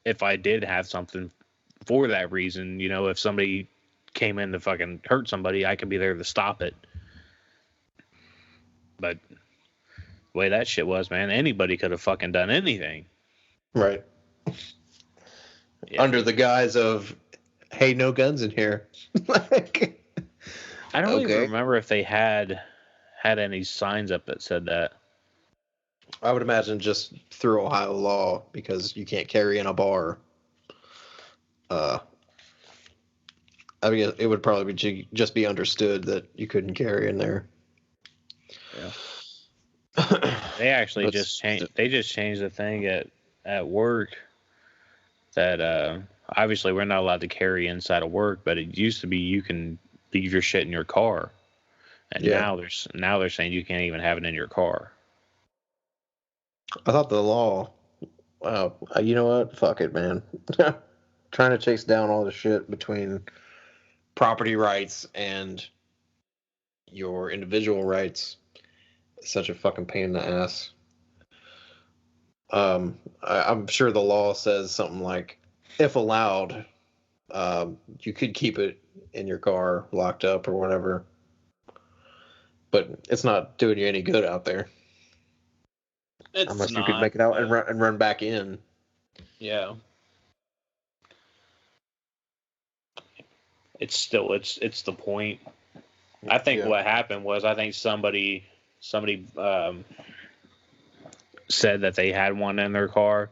if I did have something for that reason. You know, if somebody came in to fucking hurt somebody, I could be there to stop it. But the way that shit was, man, anybody could have fucking done anything. Right. Yeah. Under the guise of, hey, no guns in here. I don't even remember if they had any signs up that said that. I would imagine just through Ohio law, because you can't carry in a bar. I mean, it would probably just be understood that you couldn't carry in there. Yeah. They actually just changed the thing at work that obviously we're not allowed to carry inside of work, but it used to be you can leave your shit in your car, and now they're saying you can't even have it in your car. I thought the law. Wow, you know what? Fuck it, man. Trying to chase down all the shit between property rights and your individual rights is such a fucking pain in the ass. I'm sure the law says something like, if allowed, You could keep it in your car, locked up or whatever, but it's not doing you any good out there. Unless you could make it out and run back in. Yeah. It's the point. I think what happened was somebody said that they had one in their car,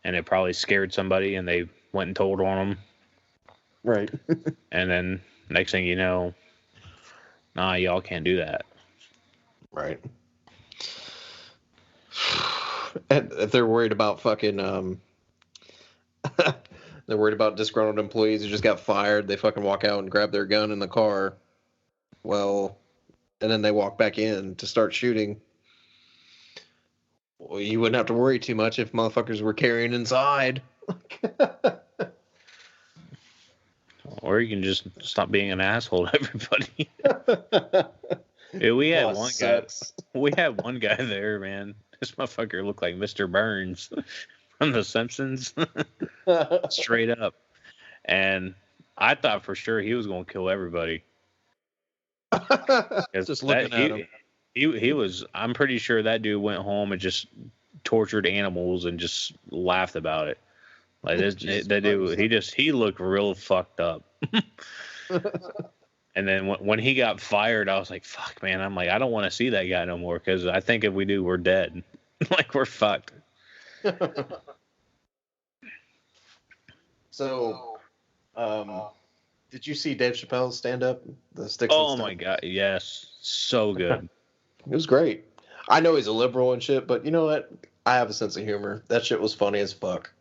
and it probably scared somebody, and they went and told on them. Right. And then next thing you know, nah, y'all can't do that. Right. And if they're worried about fucking they're worried about disgruntled employees who just got fired, they fucking walk out and grab their gun in the car. Well, and then they walk back in to start shooting. Well, you wouldn't have to worry too much if motherfuckers were carrying inside. Or you can just stop being an asshole to everybody. Yeah, we had one guy. We had one guy there, man. This motherfucker looked like Mr. Burns from The Simpsons. Straight up. And I thought for sure he was going to kill everybody. Just looking at him. He was, I'm pretty sure that dude went home and just tortured animals and just laughed about it. Like that dude, he looked real fucked up. And then when he got fired, I was like, fuck, man. I'm like, I don't want to see that guy no more, because I think if we do, we're dead. Like, we're fucked. So, did you see Dave Chappelle's stand-up? The Sticks Oh, and my God. Yes. So good. It was great. I know he's a liberal and shit, but you know what? I have a sense of humor. That shit was funny as fuck.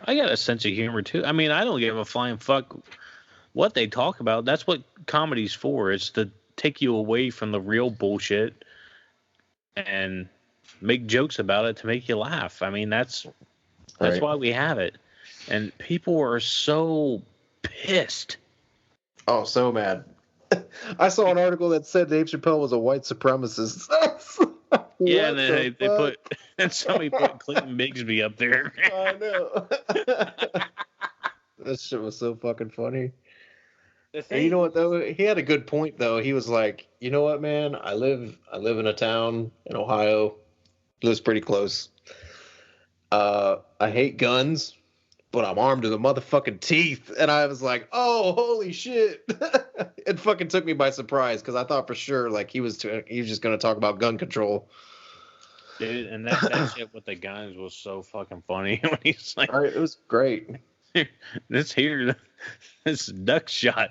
I got a sense of humor, too. I mean, I don't give a flying fuck what they talk about. That's what comedy's for. It's to take you away from the real bullshit and make jokes about it to make you laugh. I mean, that's right. Why we have it. And people are so pissed. Oh, so mad. I saw an article that said Dave Chappelle was a white supremacist. Yeah, and then they put, and somebody put Clinton Bigsby up there. I know. That shit was so fucking funny. And you know what though? He had a good point though. He was like, you know what, man? I live in a town in Ohio. Lives pretty close. I hate guns, but I'm armed to the motherfucking teeth. And I was like, oh, holy shit. It fucking took me by surprise, because I thought for sure like he was just gonna talk about gun control. Dude, and that shit with the guns was so fucking funny. When he's like, all right, it was great. This duck shot,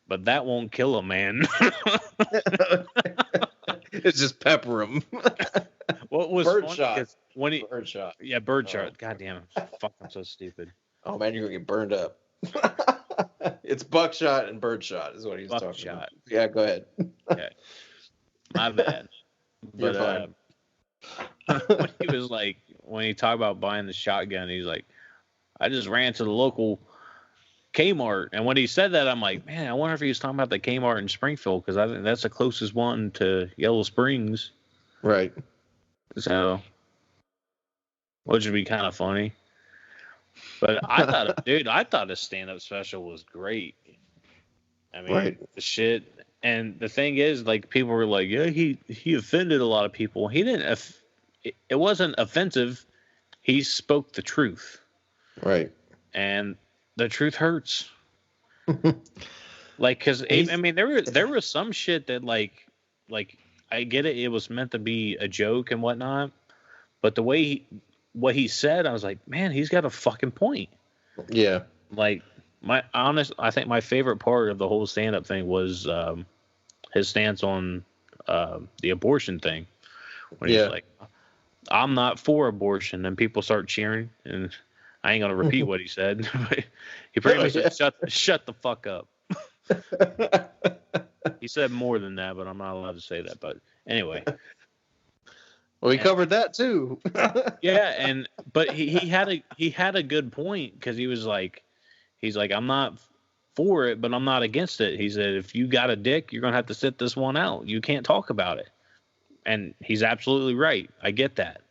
but that won't kill a man. It's just pepper him. What was bird shot? When he bird shot. Yeah, bird shot. God damn it! Fuck, I'm so stupid. Oh man, you're gonna get burned up. It's buckshot and bird shot is what he was talking about. Yeah, go ahead. Okay, my bad. But when he was like, when he talked about buying the shotgun, he's like, I just ran to the local Kmart. And when he said that, I'm like, man, I wonder if he was talking about the Kmart in Springfield, because I think that's the closest one to Yellow Springs. Right. So, which would be kind of funny. But I thought his stand-up special was great. I mean, right. The shit. And the thing is, like, people were like, yeah, he offended a lot of people. He didn't. It wasn't offensive. He spoke the truth. Right. And the truth hurts. Like, because I mean, there was some shit that like I get it. It was meant to be a joke and whatnot, but the way what he said, I was like, man, he's got a fucking point. Yeah. Like I think my favorite part of the whole stand-up thing was his stance on the abortion thing. When he's like, I'm not for abortion, and people start cheering, and I ain't gonna repeat what he said, but he pretty much said, shut the fuck up. He said more than that, but I'm not allowed to say that. But anyway. Well, he covered that too. Yeah, but he had a good point, because he's like, I'm not for it, but I'm not against it. He said, if you got a dick, you're gonna have to sit this one out. You can't talk about it. And he's absolutely right. I get that.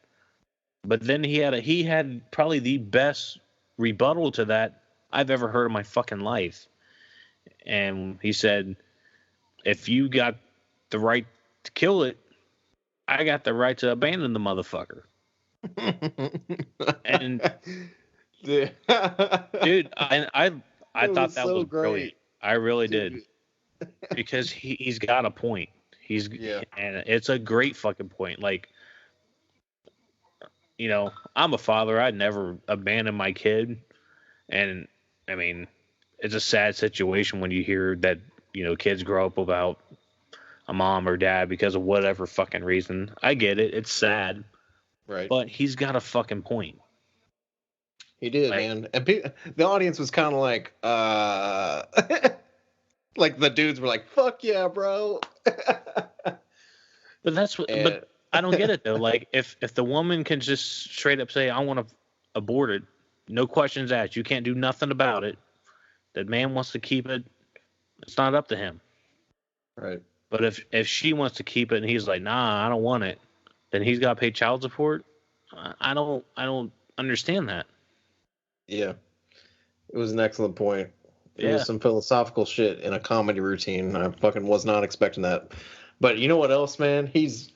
But then he had probably the best rebuttal to that I've ever heard in my fucking life. And he said, if you got the right to kill it, I got the right to abandon the motherfucker. And dude, I thought that was great. brilliant. I really did, because he's got a point. And it's a great fucking point. Like, you know, I'm a father. I'd never abandon my kid, and I mean, it's a sad situation when you hear that, you know, kids grow up without a mom or dad because of whatever fucking reason. I get it. It's sad. Right. But he's got a fucking point. He did, man. And the audience was kind of like, like the dudes were like, fuck yeah, bro. But that's what, but I don't get it though. Like, if the woman can just straight up say, I want to abort it, no questions asked, you can't do nothing about it. The man wants to keep it, it's not up to him. Right. But if she wants to keep it and he's like, nah, I don't want it, then he's got to pay child support. I don't understand that. Yeah. It was an excellent point. It Yeah. was some philosophical shit in a comedy routine. I fucking was not expecting that. But you know what else, man? He's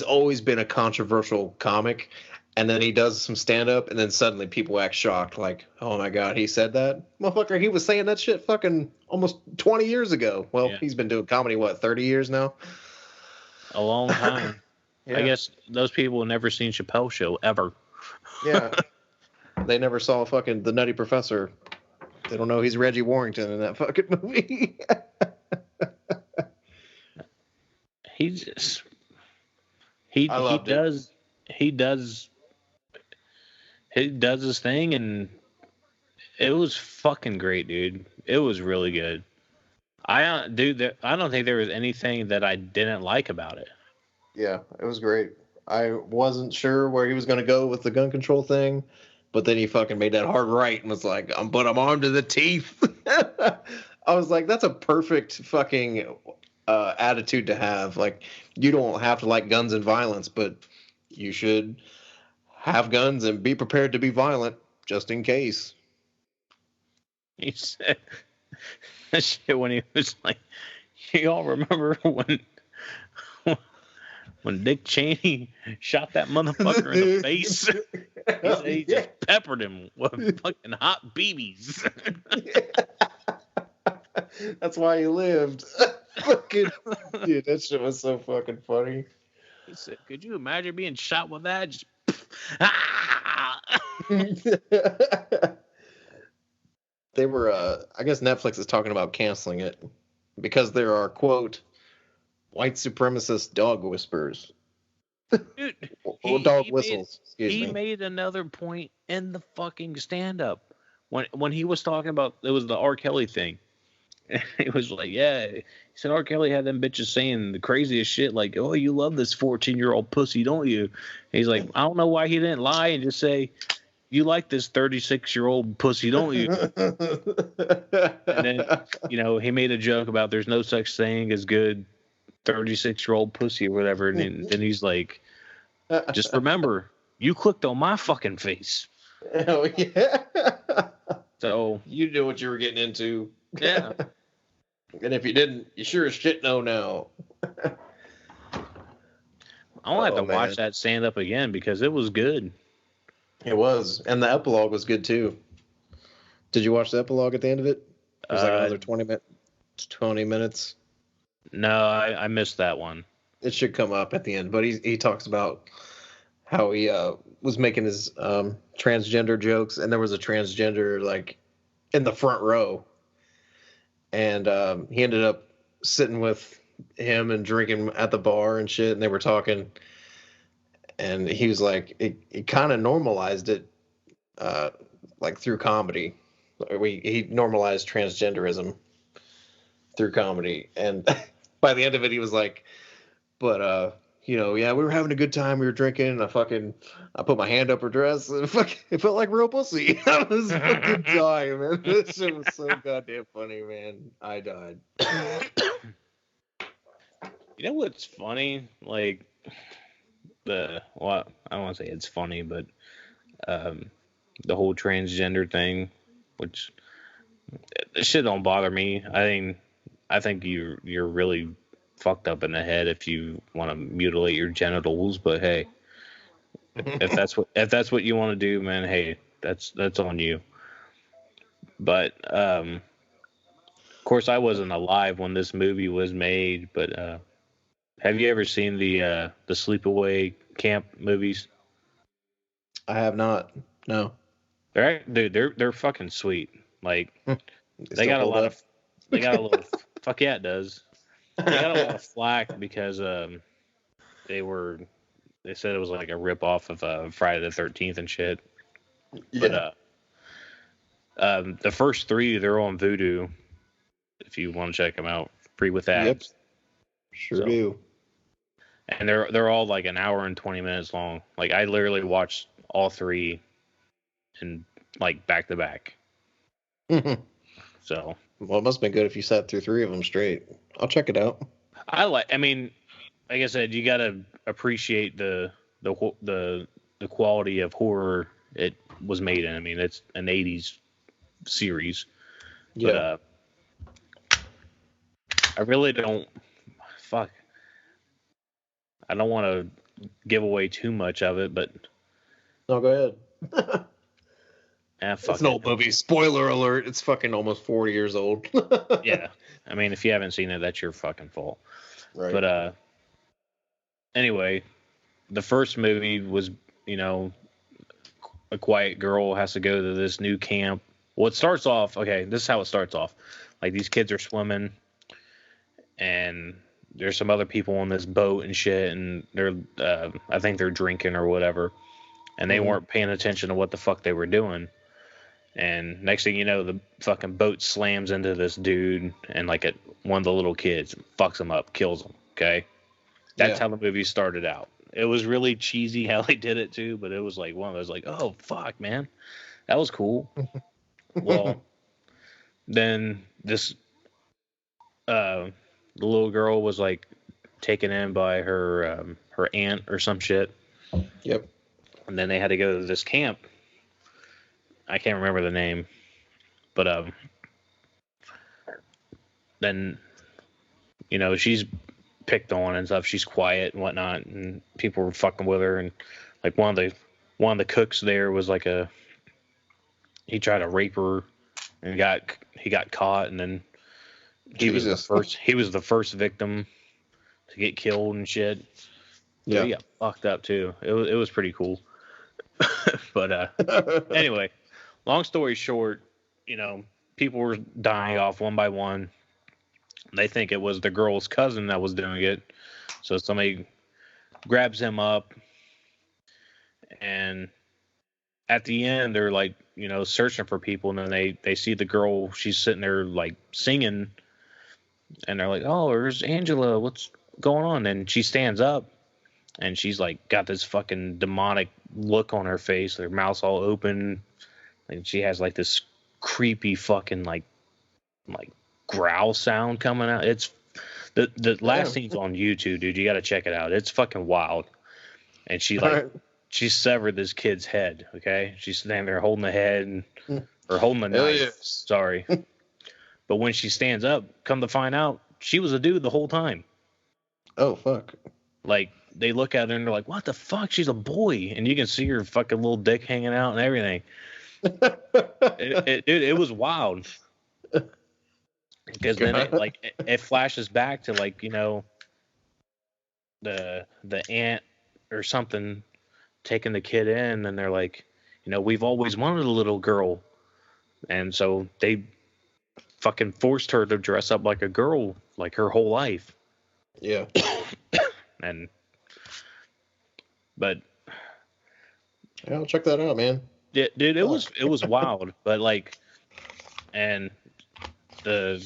always been a controversial comic, and then he does some stand-up, and then suddenly people act shocked, like, oh my god, he said that? Motherfucker, he was saying that shit fucking almost 20 years ago. Well, He's been doing comedy, what, 30 years now? A long time. Yeah. I guess those people have never seen Chappelle's show, ever. Yeah. They never saw fucking The Nutty Professor. They don't know he's Reggie Warrington in that fucking movie. He does his thing, and it was fucking great, dude. It was really good. I don't think there was anything that I didn't like about it. Yeah, it was great. I wasn't sure where he was going to go with the gun control thing, but then he fucking made that hard right and was like, I'm armed to the teeth. I was like, that's a perfect fucking attitude to have. Like, you don't have to like guns and violence, but you should have guns and be prepared to be violent just in case. He said that shit when he was like, you all remember when Dick Cheney shot that motherfucker in the face? He said he just peppered him with fucking hot BBs. That's why he lived. Fucking dude, that shit was so fucking funny. He said, could you imagine being shot with that? Just They were I guess Netflix is talking about canceling it because there are, quote, white supremacist dog whisperers. Dude, dog whistles. He made another point in the fucking stand-up when he was talking about, it was the R. Kelly thing. He was like, yeah, he said R. Kelly had them bitches saying the craziest shit, like, oh, you love this 14-year-old pussy, don't you? And he's like, I don't know why he didn't lie and just say, you like this 36-year-old pussy, don't you? And then, you know, he made a joke about there's no such thing as good 36-year-old pussy or whatever. And then he's like, just remember, you clicked on my fucking face. Oh, yeah. So you knew what you were getting into. Yeah. And if you didn't, you sure as shit know now. I'll have to watch that stand up again because it was good. It was. And the epilogue was good too. Did you watch the epilogue at the end of it? It was like another 20 minutes. No, I missed that one. It should come up at the end, but he talks about how he was making his transgender jokes, and there was a transgender like in the front row, and he ended up sitting with him and drinking at the bar and shit, and they were talking, and he was like, it kind of normalized it, like through comedy. He normalized transgenderism through comedy, and by the end of it, he was like, but you know, yeah, we were having a good time. We were drinking, and I put my hand up her dress, and it felt like real pussy. I was fucking dying, man. This shit was so goddamn funny, man. I died. You know what's funny? Like I don't want to say it's funny, but the whole transgender thing, which This shit don't bother me. I think you're really fucked up in the head if you want to mutilate your genitals. But hey, if that's what you want to do, man, hey, that's on you. But of course, I wasn't alive when this movie was made. But have you ever seen the sleepaway camp movies? I have not. No. They're fucking sweet. Like they got a lot of they got a little fuck yeah it does. They got a lot of flack because they said it was like a rip off of Friday the 13th and shit. Yeah. But the first three they're on Vudu if you want to check them out, free with ads. Yep. Sure do. And they're all like an hour and 20 minutes long. Like I literally watched all three in like back to back. So well, it must have been good if you sat through 3 of them straight. I'll check it out. I mean, like I said, you gotta appreciate the quality of horror it was made in. I mean, it's an 80s series. Yeah. But I really don't. Fuck. I don't want to give away too much of it, but. No, go ahead. It's an old movie. Spoiler alert. It's fucking almost 40 years old. Yeah. I mean, if you haven't seen it, that's your fucking fault. Right. But anyway, the first movie was, a quiet girl has to go to this new camp. Well, it starts off, okay, this is how it starts off. Like, these kids are swimming, and there's some other people on this boat and shit, and they're, I think they're drinking or whatever, and they weren't paying attention to what the fuck they were doing. And next thing you know, the fucking boat slams into this dude and like one of the little kids, fucks him up, kills him. Okay, that's how the movie started out. It was really cheesy how they did it too, but it was like one of those like, oh fuck, man, that was cool. Well, then this the little girl was like taken in by her aunt or some shit. Yep. And then they had to go to this camp. I can't remember the name, but then she's picked on and stuff. She's quiet and whatnot, and people were fucking with her. And like one of the cooks there was like he tried to rape her and he got caught, and then he was the first victim to get killed and shit. Yeah, so he got fucked up too. It was pretty cool. But anyway. Long story short, people were dying off one by one. They think it was the girl's cousin that was doing it. So somebody grabs him up. And at the end, they're like, searching for people. And then they see the girl. She's sitting there like singing. And they're like, oh, there's Angela. What's going on? And she stands up. And she's like got this fucking demonic look on her face. Her mouth's all open. And she has like this creepy fucking like growl sound coming out. It's the last scene's on YouTube, dude. You got to check it out. It's fucking wild. And she severed this kid's head. Okay, she's standing there holding the head or holding the knife. Yes. Sorry, but when she stands up, come to find out, she was a dude the whole time. Oh fuck! Like they look at her and they're like, "What the fuck? She's a boy," and you can see her fucking little dick hanging out and everything. It was wild because then it flashes back to like the aunt or something taking the kid in, and they're like, we've always wanted a little girl, and so they fucking forced her to dress up like a girl like her whole life. Yeah. But yeah, I'll check that out, man. Yeah, dude, it was wild, but like, and like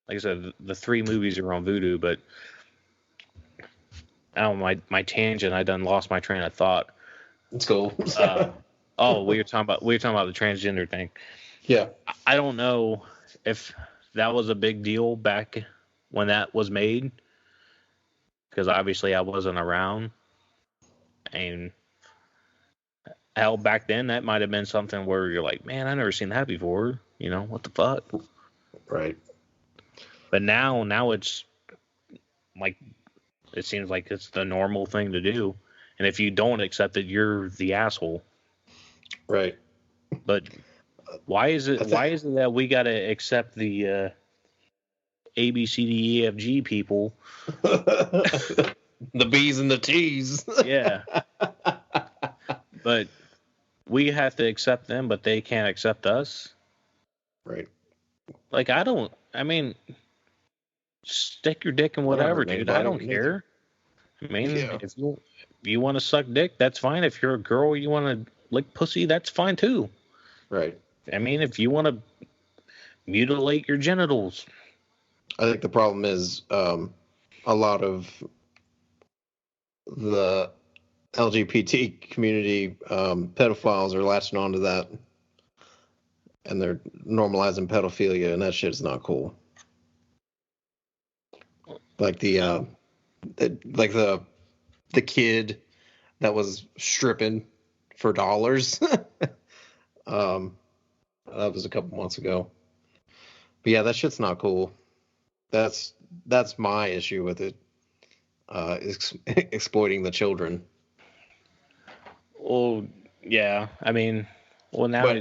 I said, the 3 movies are on Vudu, but I don't know, my tangent, I done lost my train of thought. Let's go. we were talking about the transgender thing. Yeah. I don't know if that was a big deal back when that was made, because obviously I wasn't around, and hell, back then that might have been something where you're like, man, I never seen that before. You know, what the fuck? Right. But now it's like, it seems like it's the normal thing to do. And if you don't accept it, you're the asshole. Right. But why is it that we got to accept the A, B, C, D, E, F, G people? The B's and the T's. Yeah. But we have to accept them, but they can't accept us. Right. Like, I mean, stick your dick in whatever, dude. I don't care. I mean, if you want to suck dick, that's fine. If you're a girl, you want to lick pussy, that's fine too. Right. I mean, if you want to mutilate your genitals. I think the problem is a lot of the LGBT community pedophiles are latching onto that, and they're normalizing pedophilia, and that shit's not cool. Like the kid that was stripping for dollars. That was a couple months ago. But yeah, that shit's not cool. That's my issue with it. Exploiting the children. Well, yeah. I mean, well now they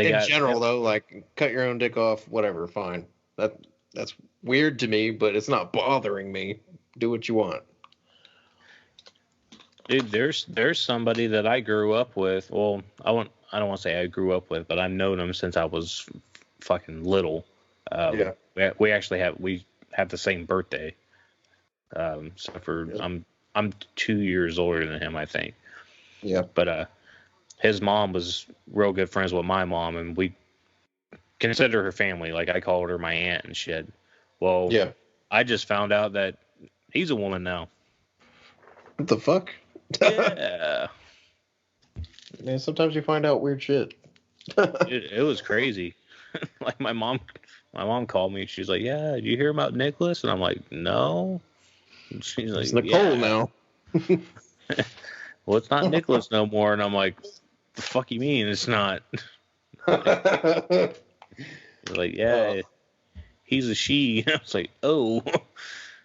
in got general though, like cut your own dick off, whatever, fine. That's weird to me, but it's not bothering me. Do what you want. Dude, there's somebody that I grew up with. Well, I don't want to say I grew up with, but I've known him since I was fucking little. Yeah. We actually have the same birthday. I'm 2 years older than him, I think. Yeah. But his mom was real good friends with my mom, and we consider her family. Like, I called her my aunt and shit. Well, Yeah. I just found out that he's a woman now. What the fuck? Yeah. Man, sometimes you find out weird shit. It was crazy. Like, my mom called me. She's like, "Yeah, did you hear about Nicholas?" And I'm like, "No." And she's like, It's Nicole now. Well, it's not Nicholas no more. And I'm like, "The fuck you mean it's not?" Like, yeah, he's a she. I was like, "Oh,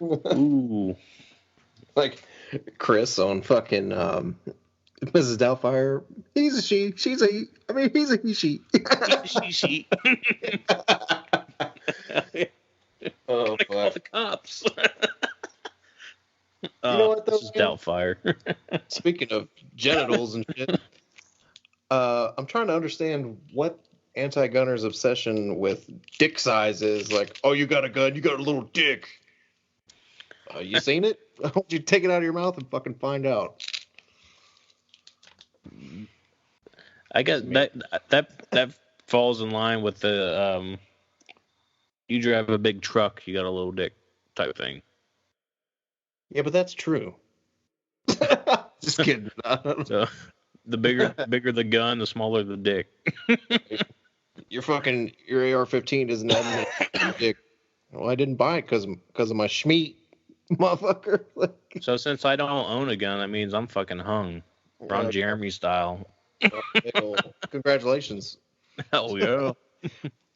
ooh." Like Chris on fucking Mrs. Doubtfire. He's a she. She's a he. I mean, he's a he. She. She. Oh, I'm gonna call the cops. You know what, though? This is Doubtfire. Speaking of genitals and shit, I'm trying to understand what anti-gunner's obsession with dick size is. Like, oh, you got a gun, you got a little dick. You seen it? Why don't you take it out of your mouth and fucking find out? I guess that falls in line with the you drive a big truck, you got a little dick type thing. Yeah, but that's true. Just kidding. So the bigger the gun, the smaller the dick. Your AR-15 doesn't have a dick. Well, I didn't buy it because of my schmeat, motherfucker. So since I don't own a gun, that means I'm fucking hung. Ron Jeremy style. Congratulations. Hell yeah.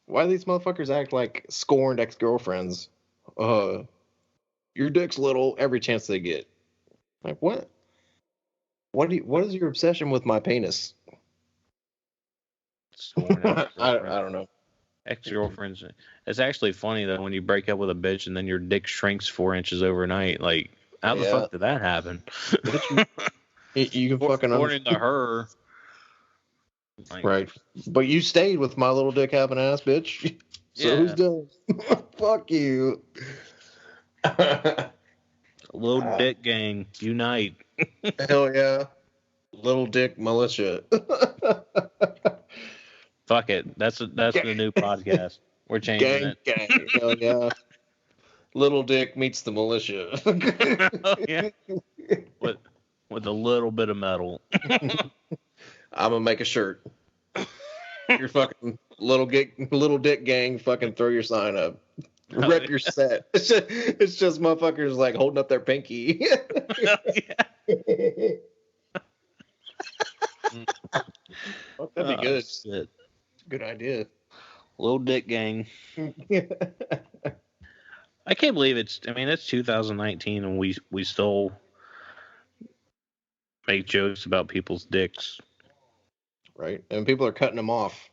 Why do these motherfuckers act like scorned ex-girlfriends? Your dick's little every chance they get. Like, what? What is your obsession with my penis? I don't know. Ex-girlfriends. It's actually funny though when you break up with a bitch and then your dick shrinks 4 inches overnight. Like, how the fuck did that happen? You can fucking according to her. Like, right. But you stayed with my little dick having ass, bitch. So who's done? Fuck you. Little dick gang, unite. Hell yeah. Little dick militia. Fuck it. That's the new podcast. We're changing it. Gang. Hell yeah. Little dick meets the militia. Oh, yeah. With a little bit of metal. I'm gonna make a shirt. Your fucking little dick gang, fucking throw your sign up. Rep your set. It's just motherfuckers like holding up their pinky. That'd be good. Shit. Good idea. Little dick gang. I can't believe it's 2019 and we still make jokes about people's dicks. Right. And people are cutting them off.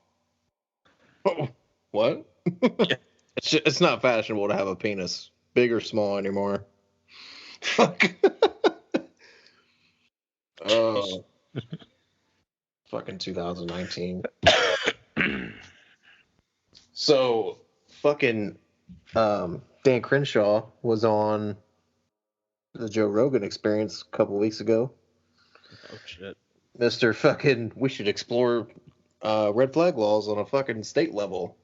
What? Yeah. It's not fashionable to have a penis, big or small, anymore. Fuck. Oh. Fucking 2019. So, fucking Dan Crenshaw was on the Joe Rogan Experience a couple weeks ago. Oh, shit. Mr. fucking, we should explore red flag laws on a fucking state level.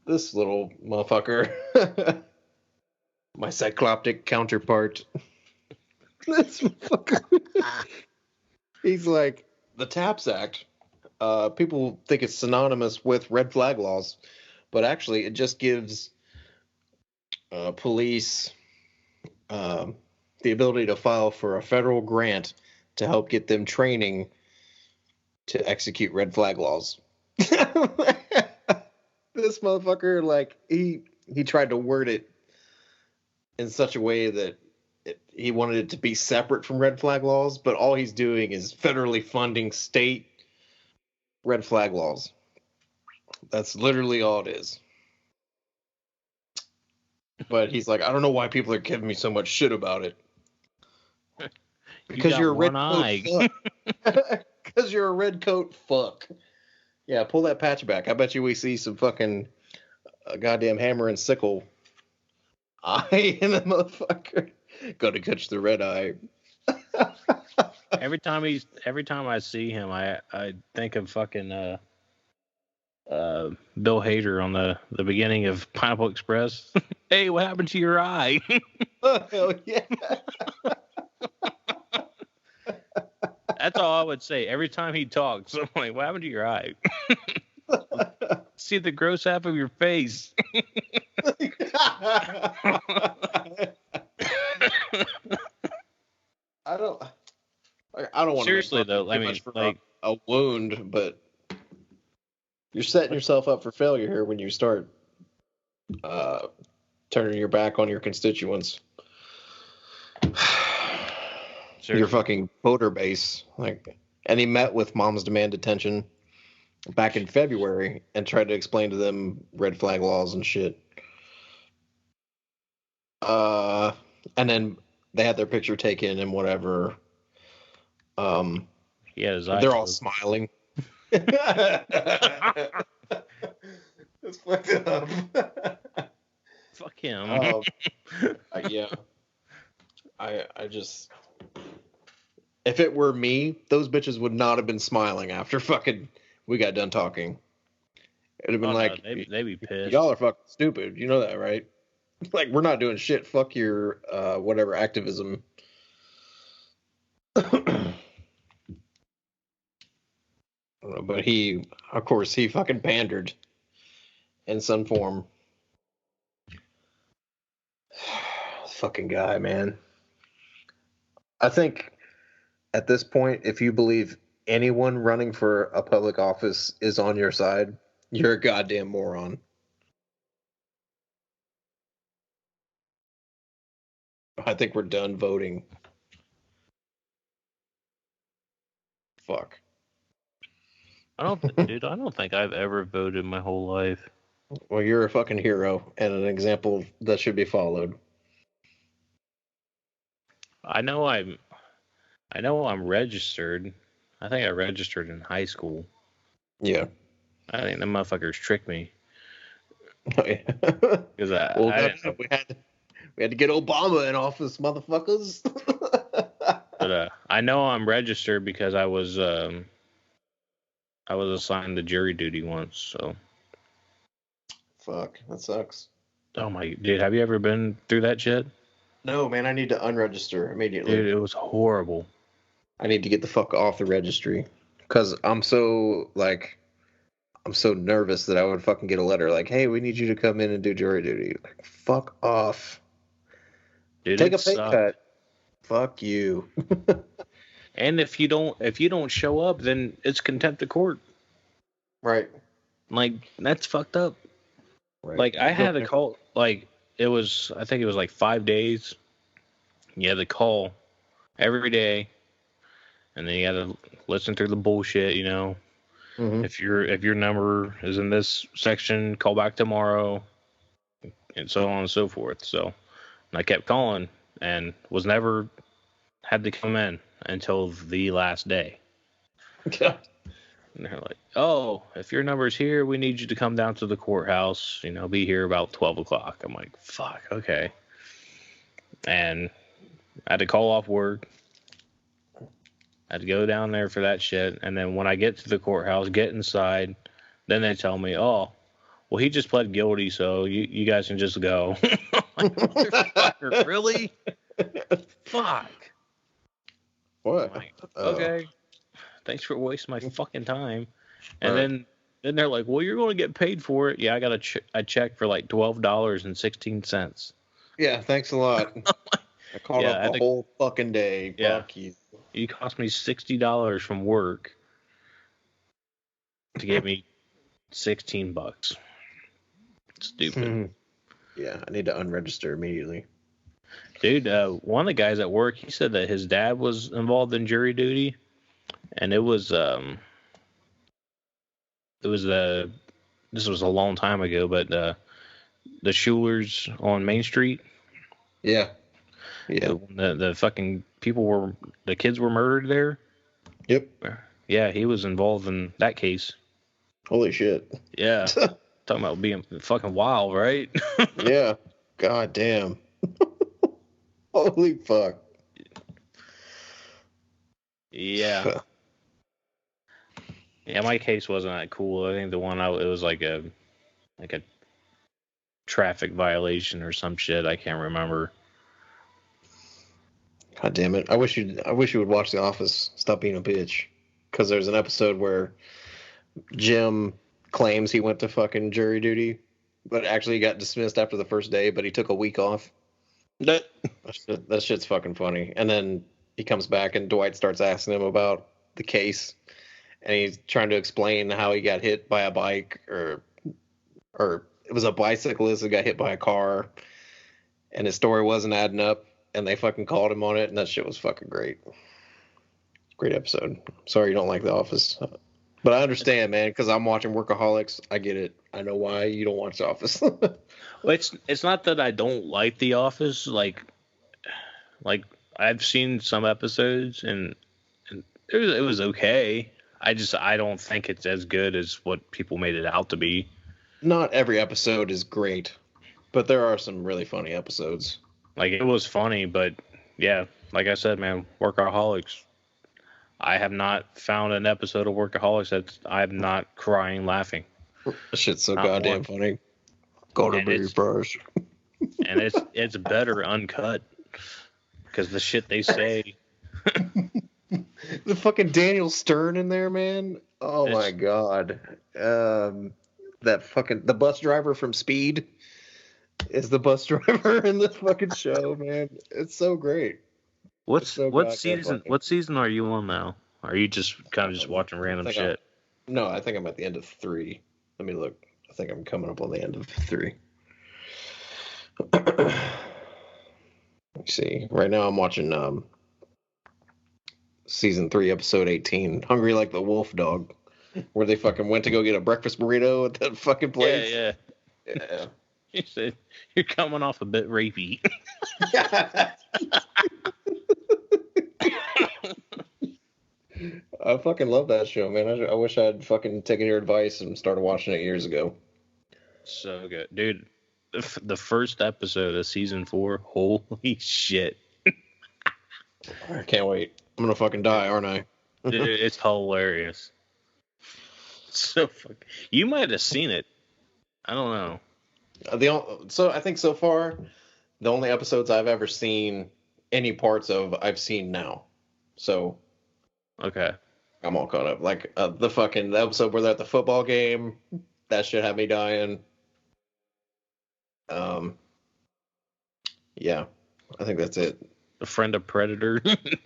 This little motherfucker. My cycloptic counterpart. This motherfucker. He's like, the TAPS Act. People think it's synonymous with red flag laws, but actually it just gives police the ability to file for a federal grant to help get them training to execute red flag laws. This motherfucker, like, he tried to word it in such a way that he wanted it to be separate from red flag laws, but all he's doing is federally funding state red flag laws. That's literally all it is. But he's like, I don't know why people are giving me so much shit about it. Because you're a red coat fuck. Because you're a red coat fuck. Yeah, pull that patch back. I bet you we see some fucking goddamn hammer and sickle eye in the motherfucker. Go to catch the red eye. Every time I see him, I think of fucking Bill Hader on the beginning of Pineapple Express. Hey, what happened to your eye? Oh, hell yeah. That's all I would say every time he talks. I'm like, what happened to your eye? See the gross half of your face. I don't want seriously though. I mean, like a wound, but you're setting yourself up for failure here when you start turning your back on your constituents. Your fucking voter base, like, and he met with Moms Demand Detention back in February and tried to explain to them red flag laws and shit. And then they had their picture taken and whatever. Yeah, they're all smiling. It's fucked up. Fuck him. Yeah. I just, if it were me, those bitches would not have been smiling after fucking we got done talking. It'd have been like, no, they'd be pissed. Y'all are fucking stupid. You know that, right? Like, we're not doing shit. Fuck your whatever activism. But he, of course, he fucking pandered in some form. Fucking guy, man. I think at this point, if you believe anyone running for a public office is on your side, you're a goddamn moron. I think we're done voting. Fuck. I don't think I've ever voted my whole life. Well, you're a fucking hero and an example that should be followed. I know I'm registered. I think I registered in high school. Yeah. I think the motherfuckers tricked me. Oh, yeah. Because we had to get Obama in office, motherfuckers. But I know I'm registered because I was assigned to jury duty once. So. Fuck, that sucks. Oh my dude, have you ever been through that shit? No, man, I need to unregister immediately. Dude, it was horrible. I need to get the fuck off the registry because I'm so nervous that I would fucking get a letter like, "Hey, we need you to come in and do jury duty." Like, fuck off. Dude, take a pay cut. Fuck you. And if you don't show up, then it's contempt of court. Right. Like, that's fucked up. Right. Like, I had to call, like, I think it was like 5 days. You had to call every day, and then you had to listen through the bullshit, you know. Mm-hmm. If your number is in this section, call back tomorrow, and so on and so forth. So I kept calling and was never had to come in until the last day. Yeah. And they're like, "Oh, if your number's here, we need you to come down to the courthouse. You know, be here about 12 o'clock." I'm like, "Fuck, okay." And I had to call off work. I had to go down there for that shit. And then when I get to the courthouse, get inside, then they tell me, "Oh, well, he just pled guilty, so you guys can just go." Like, motherfucker, really? Fuck. What? Like, okay. Thanks for wasting my fucking time. And then they're like, "Well, you're going to get paid for it." Yeah, I got a check for like $12.16. Yeah, thanks a lot. I called up the whole fucking day. Yeah. Fuck you. You cost me $60 from work to give me $16. Stupid. Yeah, I need to unregister immediately. Dude, one of the guys at work, he said that his dad was involved in jury duty, and this was a long time ago, but the Schulers on Main Street. Yeah. The fucking the kids were murdered there. Yep. Yeah, he was involved in that case. Holy shit. Yeah. Talking about being fucking wild, right? Yeah. God damn. Holy fuck. Yeah. Yeah, my case wasn't that cool. I think the one it was like a traffic violation or some shit. I can't remember. God damn it. I wish you would watch The Office. Stop being a bitch. Because there's an episode where Jim claims he went to fucking jury duty, but actually got dismissed after the first day, but he took a week off. That shit's fucking funny. And then he comes back and Dwight starts asking him about the case. And he's trying to explain how he got hit by a bike or it was a bicyclist that got hit by a car. And his story wasn't adding up. And they fucking called him on it. And that shit was fucking great. Great episode. Sorry you don't like The Office. But I understand, man, because I'm watching Workaholics. I get it. I know why you don't watch The Office. Well, it's not that I don't like The Office. Like I've seen some episodes and it was okay. I don't think it's as good as what people made it out to be. Not every episode is great, but there are some really funny episodes. Like, it was funny, but yeah, like I said, man, Workaholics. I have not found an episode of Workaholics that I'm not crying laughing. That shit's so goddamn funny. Go to be first. And it's better uncut because the shit they say. The fucking Daniel Stern in there, man. Oh my god. The bus driver from Speed is the bus driver in this fucking show, man. It's so great. What season are you on now? Are you just kind of just watching random shit? No, I think I'm at the end of 3. Let me look. I think I'm coming up on the end of 3. Let's see. Right now I'm watching season 3, episode 18, Hungry Like the Wolf Dog, where they fucking went to go get a breakfast burrito at that fucking place. Yeah. You said you're coming off a bit rapey. I fucking love that show, man. I wish I'd fucking taken your advice and started watching it years ago. So good. Dude, the first episode of season 4, holy shit. I can't wait. I'm gonna fucking die, aren't I? Dude, it's hilarious. So you might have seen it. I don't know. So I think so far, the only episodes I've ever seen any parts of, I've seen now. So okay, I'm all caught up. Like the episode where they're at the football game, that shit had me dying. Yeah, I think that's it. A Friend of Predator.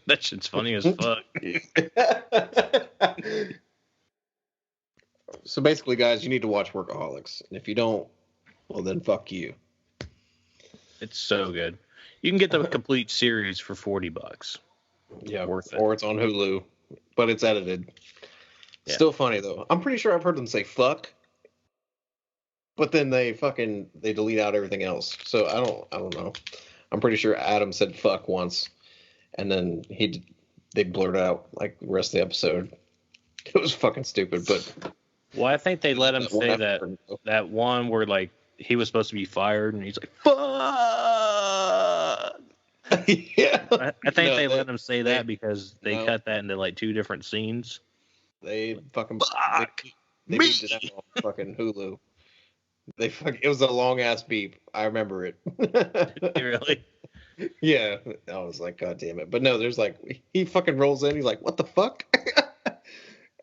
That shit's funny as fuck. So basically, guys, you need to watch Workaholics, and if you don't, well, then fuck you. It's so good. You can get the complete series for $40. Yeah, worth it. Or it's on Hulu, but it's edited. Yeah. Still funny though. I'm pretty sure I've heard them say fuck, but then they delete out everything else. So I don't know. I'm pretty sure Adam said fuck once, and then they blurred out like the rest of the episode. It was fucking stupid, but well, I think they let him say that one where like he was supposed to be fired, and he's like fuck. Yeah, I think they let him say that because they cut that into like 2 different scenes. They fucking fuck they beeped it out on fucking Hulu. It was a long ass beep. I remember it. Really? Yeah, I was like, God damn it! But no, there's like he fucking rolls in. He's like, what the fuck?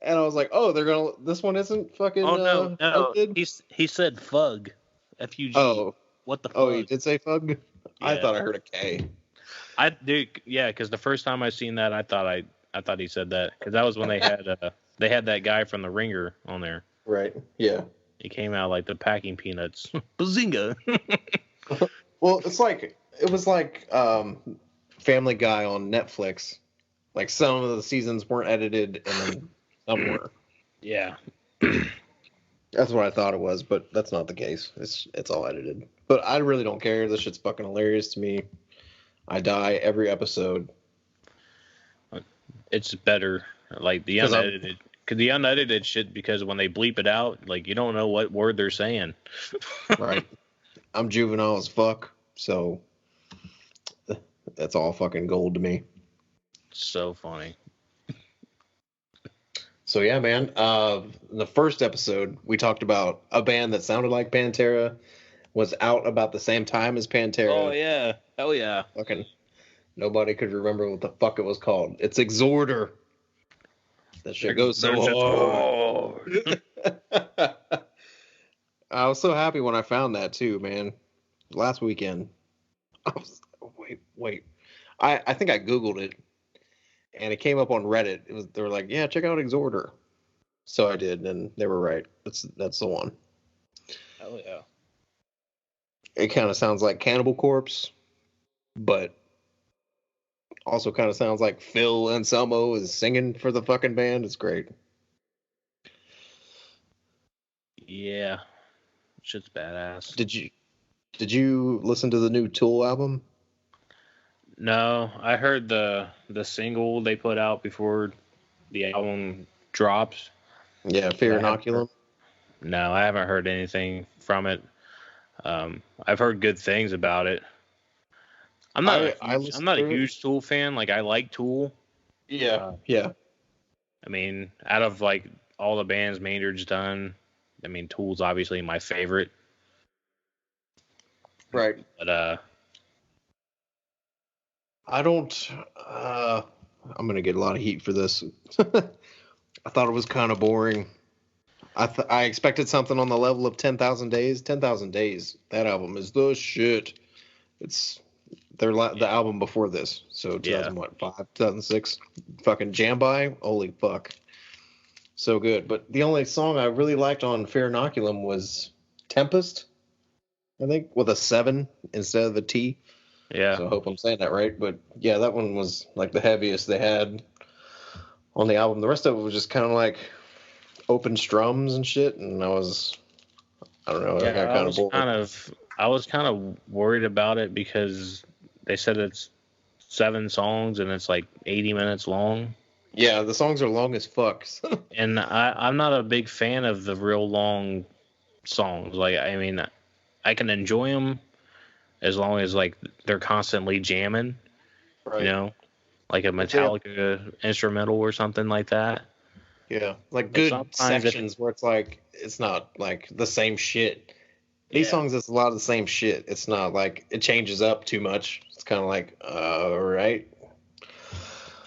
And I was like, oh, this one isn't fucking. Oh no. He said fug, FUG. Oh, what the fuck? Oh, he did say fug. Yeah. I thought I heard a K. Yeah, because the first time I seen that, I thought he said that because that was when they had that guy from The Ringer on there. Right. Yeah. He came out like the packing peanuts. Bazinga. Well, it was like Family Guy on Netflix. Like some of the seasons weren't edited, and then some were. Yeah. That's what I thought it was, but that's not the case. It's all edited. But I really don't care. This shit's fucking hilarious to me. I die every episode. It's better, like the unedited. Because the unedited shit, because when they bleep it out, like you don't know what word they're saying. Right. I'm juvenile as fuck, so that's all fucking gold to me. So funny. So yeah, man. In the first episode, we talked about a band that sounded like Pantera, was out about the same time as Pantera. Oh yeah, hell yeah. Fucking nobody could remember what the fuck it was called. It's Exhorder. That shit goes so hard. I was so happy when I found that too, man. Last weekend. Wait. I think I Googled it, and it came up on Reddit. They were like, yeah, check out Exhorder. So I did, and they were right. That's the one. Hell yeah. It kind of sounds like Cannibal Corpse, but also kind of sounds like Phil Anselmo is singing for the fucking band. It's great. Yeah. Shit's badass. Did you listen to the new Tool album? No, I heard the single they put out before the album drops. Yeah, Fear Inoculum. No, I haven't heard anything from it. I've heard good things about it. I'm not a huge Tool fan. Like, I like Tool. Yeah, yeah. I mean, out of like all the bands Maynard's done, I mean, Tool's obviously my favorite. Right. But I don't. I'm gonna get a lot of heat for this. I thought it was kind of boring. I expected something on the level of 10,000 Days. 10,000 Days. That album is the shit. It's the album before this. So 2005, 2006. Fucking Jam By. Holy fuck. So good. But the only song I really liked on Fear Inoculum was Tempest. I think with a 7 instead of a T. Yeah. So I hope I'm saying that right. But yeah, that one was like the heaviest they had on the album. The rest of it was just kind of like open strums and shit. And I don't know. Yeah, I got kind of bored. I was kind of worried about it because they said it's 7 songs and it's like 80 minutes long. Yeah, the songs are long as fuck. And I'm not a big fan of the real long songs. Like, I mean, I can enjoy them as long as like they're constantly jamming, right. You know, like a Metallica instrumental or something like that. Yeah, like good sections where it's like it's not like the same shit. These songs, it's a lot of the same shit. It's not like it changes up too much. It's kind of like, all right.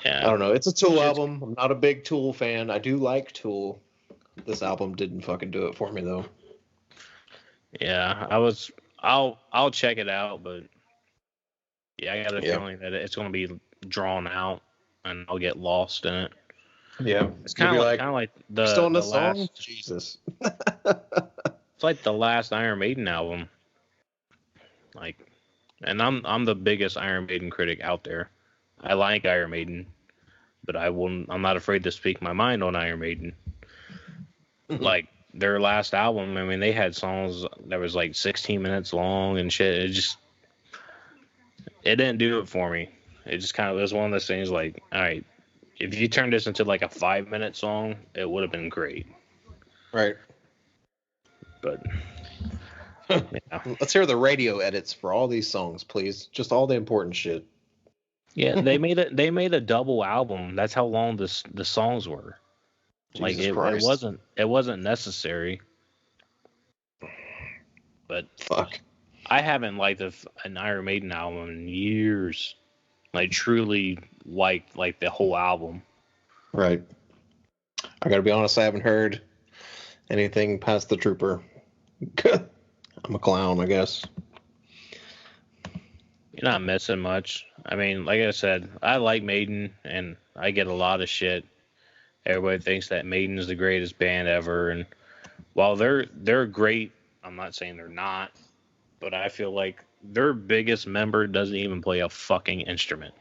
Yeah, I don't know. It's a Tool album. I'm not a big Tool fan. I do like Tool. This album didn't fucking do it for me though. Yeah, I'll check it out, but yeah, I got a feeling that it's going to be drawn out and I'll get lost in it. Yeah, It's kind of like still in the the song. last. Jesus. It's like the last Iron Maiden album. Like, and I'm the biggest Iron Maiden critic out there. I like Iron Maiden, but I'm not afraid to speak my mind on Iron Maiden. Like their last album, I mean, they had songs that was like 16 minutes long and shit. It didn't do it for me. It just kind of was one of those things like, all right, if you turned this into like a 5-minute song, it would have been great. Right. But yeah. Let's hear the radio edits for all these songs, please. Just all the important shit. Yeah, they made a double album. That's how long the songs were. Like Jesus Christ. it wasn't necessary. But fuck, I haven't liked an Iron Maiden album in years. Like truly liked like the whole album. Right. I gotta be honest, I haven't heard anything past the Trooper. I'm a clown, I guess. You're not missing much. I mean, like I said, I like Maiden, and I get a lot of shit. Everybody thinks that Maiden's the greatest band ever, and while they're great, I'm not saying they're not, but I feel like their biggest member doesn't even play a fucking instrument.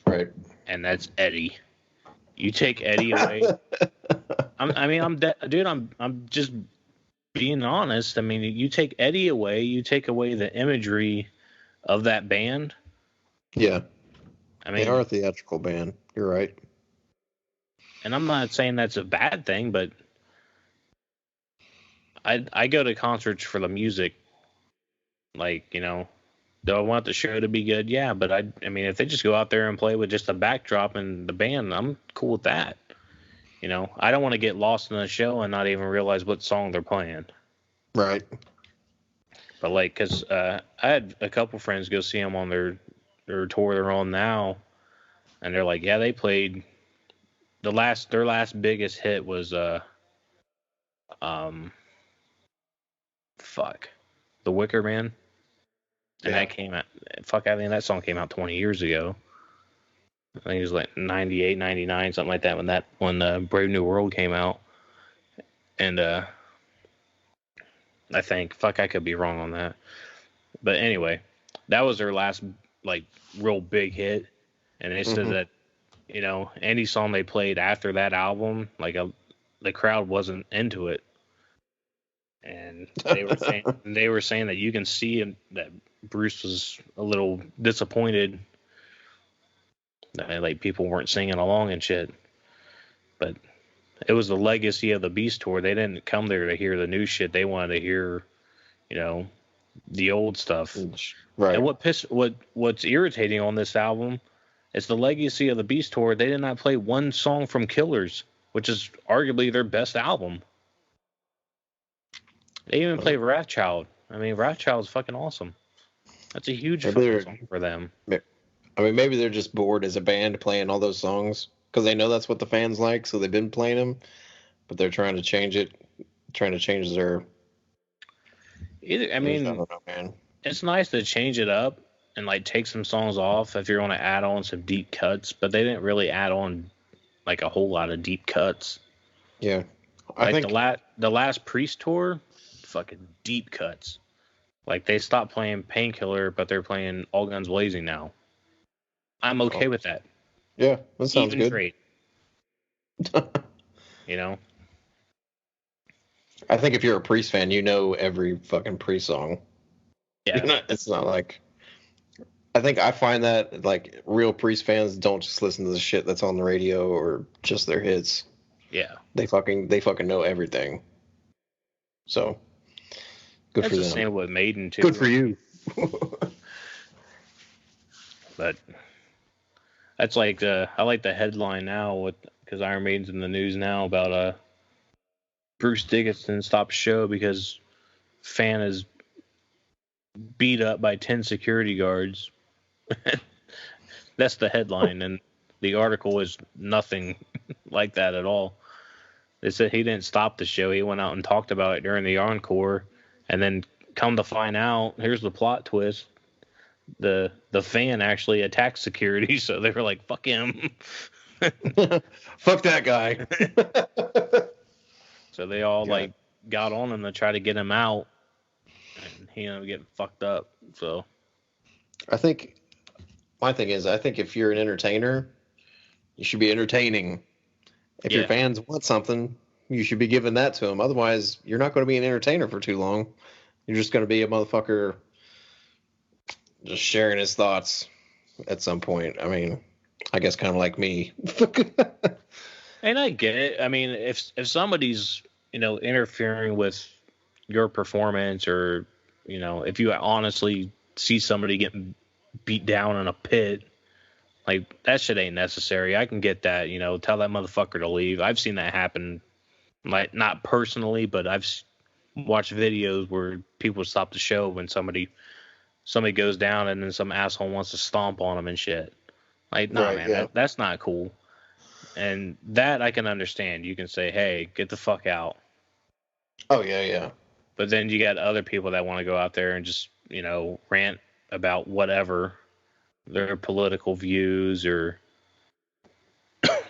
Right. And that's Eddie. You take Eddie away. I'm just being honest. I mean, you take Eddie away, you take away the imagery of that band. Yeah. I mean, they are a theatrical band. You're right. And I'm not saying that's a bad thing, but I go to concerts for the music. Like, you know, do I want the show to be good? Yeah, but I mean, if they just go out there and play with just a backdrop and the band, I'm cool with that. You know, I don't want to get lost in the show and not even realize what song they're playing. Right. But like, cause I had a couple friends go see them on their tour they're on now, and they're like, yeah, they played their last biggest hit was The Wicker Man. And that came out, I think that song came out 20 years ago. I think it was like 98, 99, something like that when Brave New World came out. And I think, I could be wrong on that. But anyway, that was their last like real big hit. And they said that, you know, any song they played after that album, like the crowd wasn't into it. And they were saying that you can see that Bruce was a little disappointed that like people weren't singing along and shit. But it was the legacy of the Beast tour. They didn't come there to hear the new shit. They wanted to hear, you know, the old stuff. Right. And what's irritating on this album is the legacy of the Beast tour. They did not play one song from Killers, which is arguably their best album. They even play Wrathchild. I mean, Wrathchild's fucking awesome. That's a huge fucking song for them. I mean, maybe they're just bored as a band playing all those songs because they know that's what the fans like, so they've been playing them, but they're trying to change it, trying to change their... I mean, I don't know, man. It's nice to change it up and like take some songs off if you're going to add on some deep cuts, but they didn't really add on like a whole lot of deep cuts. Yeah. I think the last Priest tour, fucking deep cuts. Like they stopped playing Painkiller, but they're playing All Guns Blazing now. I'm okay with that. Yeah, that sounds even good. Great. You know? I think if you're a Priest fan, you know every fucking Priest song. Yeah. It's not like... I think I find that like real Priest fans don't just listen to the shit that's on the radio or just their hits. Yeah. They fucking know everything. So good That's for them. the same with Maiden too. Good for you. But that's like I like the headline now because Iron Maiden's in the news now about Bruce Dickinson stopped show because fan is beat up by 10 security guards. That's the headline, and the article is nothing like that at all. They said he didn't stop the show. He went out and talked about it during the encore, and then come to find out, here's the plot twist. The fan actually attacked security, so they were like, fuck him. Fuck that guy. So they all like got on him to try to get him out, and he ended up getting fucked up. So I think my thing is, I think if you're an entertainer, you should be entertaining. If your fans want something, you should be giving that to them. Otherwise, you're not going to be an entertainer for too long. You're just going to be a motherfucker just sharing his thoughts at some point. I mean, I guess kind of like me. And I get it. I mean, if somebody's, interfering with your performance, or, if you honestly see somebody getting beat down in a pit, like, that shit ain't necessary. I can get that, tell that motherfucker to leave. I've seen that happen, like, not personally, but I've watched videos where people stop the show when somebody goes down and then some asshole wants to stomp on them and shit. Like, nah, right, man, that's not cool. And that I can understand. You can say, hey, get the fuck out. Oh, yeah. But then you got other people that want to go out there and just, rant about whatever, their political views or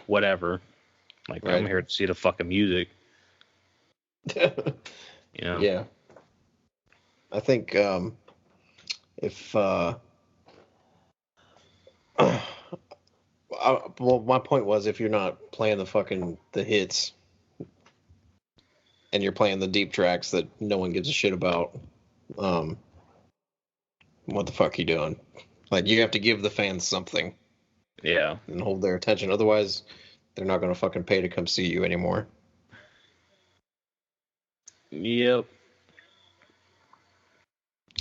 whatever. Like, right. I'm here to see the fucking music. Yeah. I think if well, my point was, if you're not playing the hits and you're playing the deep tracks that no one gives a shit about, what the fuck are you doing? Like, you have to give the fans something. Yeah. And hold their attention. Otherwise, they're not going to fucking pay to come see you anymore. Yep.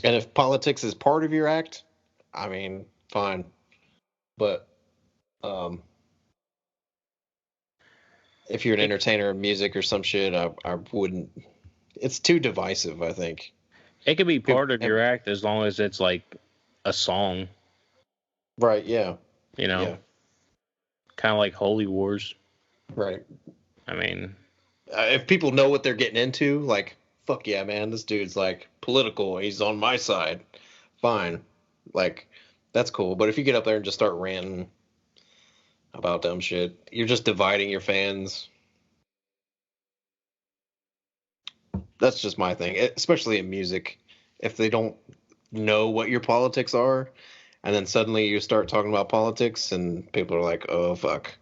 And if politics is part of your act, I mean, fine. But if you're an entertainer of music or some shit, I wouldn't. It's too divisive, I think. It could be part of your act as long as it's like a song. Right, yeah. Yeah. Kind of like Holy Wars. Right. I mean, if people know what they're getting into, like, fuck yeah, man, this dude's like political, he's on my side, fine. Like, that's cool. But if you get up there and just start ranting about dumb shit, you're just dividing your fans. That's just my thing, especially in music. If they don't know what your politics are, and then suddenly you start talking about politics, and people are like, oh, fuck.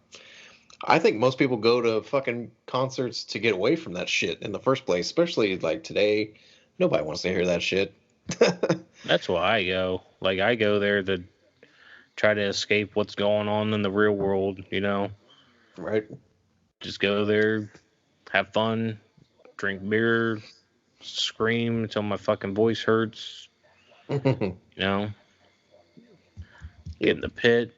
I think most people go to fucking concerts to get away from that shit in the first place, especially like today. Nobody wants to hear that shit. That's why I go. Like, I go there to try to escape what's going on in the real world, Right. Just go there, have fun, drink beer, scream until my fucking voice hurts, Get in the pit.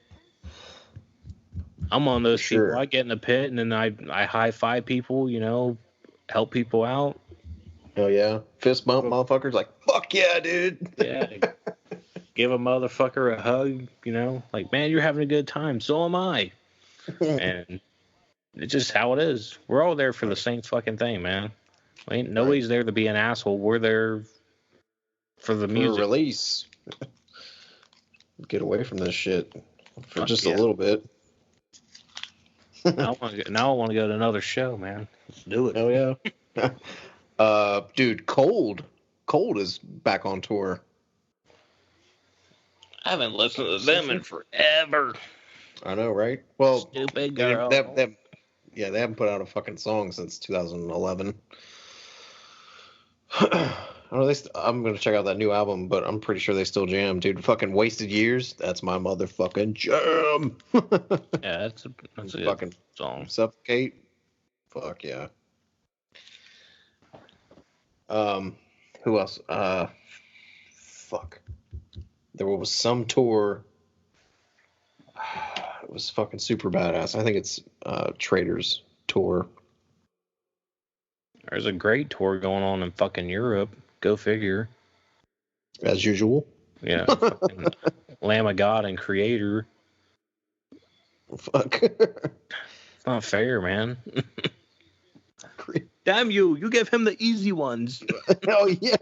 I'm one of those people. I get in the pit and then I high five people, help people out. Oh yeah, fist bump motherfuckers, like, fuck yeah, dude. Yeah. Give a motherfucker a hug, like, man, you're having a good time. So am I. And it's just how it is. We're all there for the same fucking thing, man. Nobody's there to be an asshole. We're there for the music. Release. Get away from this shit for just a little bit. Now I want to go to another show, man. Let's do it. Oh yeah. Dude, Cold is back on tour. I haven't listened to them in forever. I know, right? Well, stupid girl. They haven't put out a fucking song since 2011. I don't know, I'm gonna check out that new album, but I'm pretty sure they still jam, dude. Fucking Wasted Years, that's my motherfucking jam. Yeah, that's a fucking song. Suffocate, fuck yeah. Who else? Fuck. There was some tour. It was fucking super badass. I think it's Traitors tour. There's a great tour going on in fucking Europe. Go figure. As usual. Yeah. Lamb of God and Creator. Fuck. It's not fair, man. Damn you! You gave him the easy ones. Oh yeah.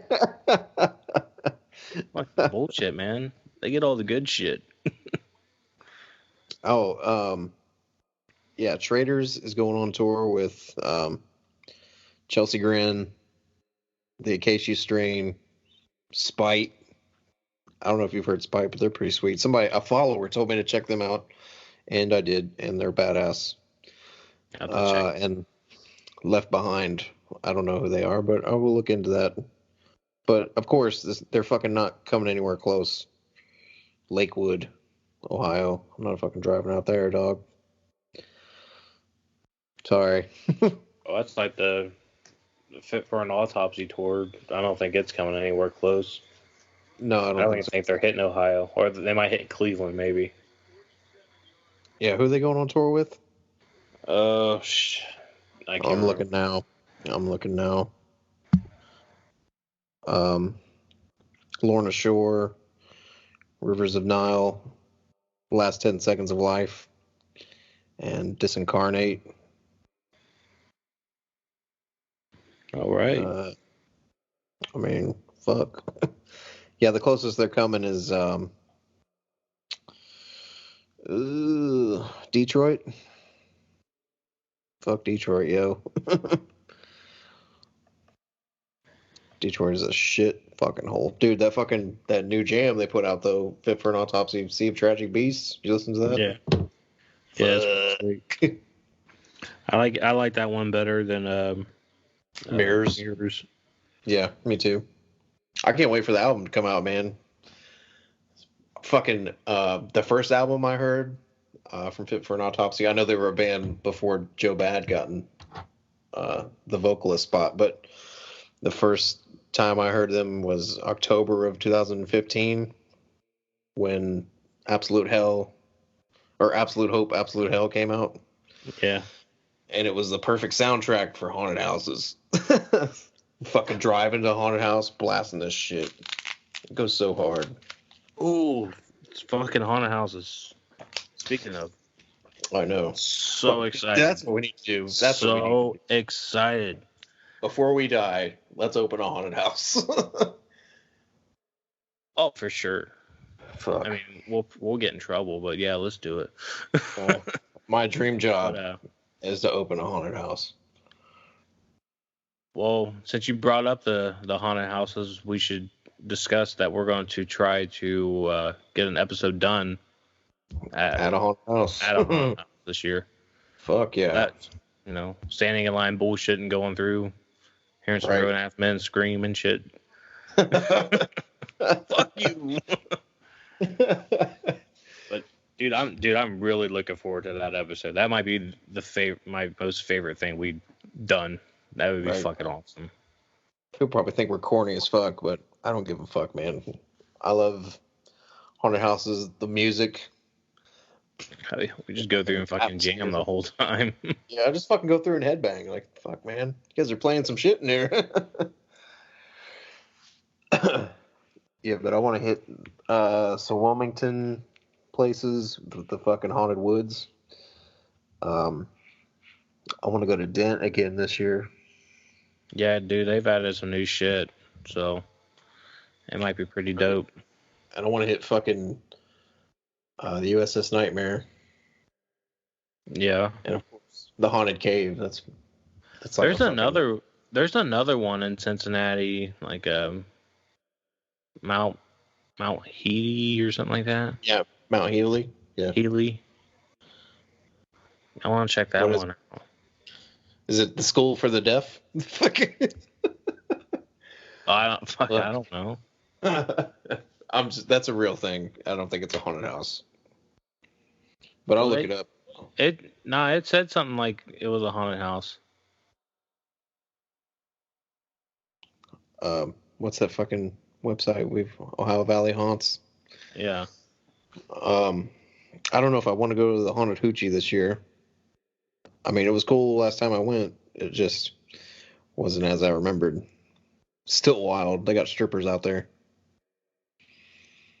Like bullshit, man. They get all the good shit. Yeah, Traders is going on tour with Chelsea Grin, the Acacia Strain, Spite. I don't know if you've heard Spite, but they're pretty sweet. A follower, told me to check them out, and I did, and they're badass. And Left Behind, I don't know who they are, but I will look into that. But of course, they're fucking not coming anywhere close. Lakewood, Ohio. I'm not fucking driving out there, dog. Sorry. Oh, that's like the Fit for an Autopsy tour. I don't think it's coming anywhere close. No, I don't think they're hitting Ohio, or they might hit Cleveland, maybe. Yeah, who are they going on tour with? I'm looking now. Lorna Shore, Rivers of Nile, Last 10 Seconds of Life, and Disincarnate. All right. I mean, fuck. Yeah, the closest they're coming is Detroit. Fuck Detroit, yo. Detroit is a shit fucking hole. Dude, that new jam they put out though, Fit for an Autopsy, Sea of Tragic Beasts. You listen to that? Yeah. Yeah, that's sweet. I like that one better than Mirrors. Yeah, me too. I can't wait for the album to come out, man. Fucking the first album I heard from Fit for an Autopsy. I know they were a band before Joe Bad got in the vocalist spot, but the first time I heard them was October of 2015 when Absolute Hope, Absolute Hell came out. Yeah. And it was the perfect soundtrack for haunted houses. Fucking driving to a haunted house, blasting this shit. It goes so hard. Ooh, it's fucking haunted houses. Speaking of, I know. So excited. That's what we need to do. Excited. Before we die, let's open a haunted house. Oh, for sure. Fuck. I mean, we'll get in trouble, but yeah, let's do it. My dream job is to open a haunted house. Well, since you brought up the haunted houses, we should discuss that we're going to try to get an episode done at a haunted house. At a haunted house this year. Fuck yeah. That's, standing in line bullshit and going through, hearing some grown ass men scream and shit. Fuck you. But dude, I'm really looking forward to that episode. That might be my most favorite thing we've done. That would be fucking awesome. People probably think we're corny as fuck, but I don't give a fuck, man. I love haunted houses, the music. We just go through and fucking jam the whole time. Yeah, I just fucking go through and headbang. Like, fuck, man. You guys are playing some shit in there. Yeah, but I want to hit some Wilmington places with the fucking haunted woods. I want to go to Dent again this year. Yeah, dude, they've added some new shit, so it might be pretty dope. And I want to hit fucking the USS Nightmare. Yeah, and of course the Haunted Cave. That's like there's another one in Cincinnati, like Mount Healy or something like that. Yeah, Mount Healy. Yeah, Healy. I want to check that one out. Is it the School for the Deaf? I don't know. That's a real thing. I don't think it's a haunted house, but I'll look it up. It said something like it was a haunted house. What's that fucking website? Ohio Valley Haunts. Yeah. I don't know if I want to go to the Haunted Hoochie this year. I mean, it was cool last time I went. It just wasn't as I remembered. Still wild. They got strippers out there.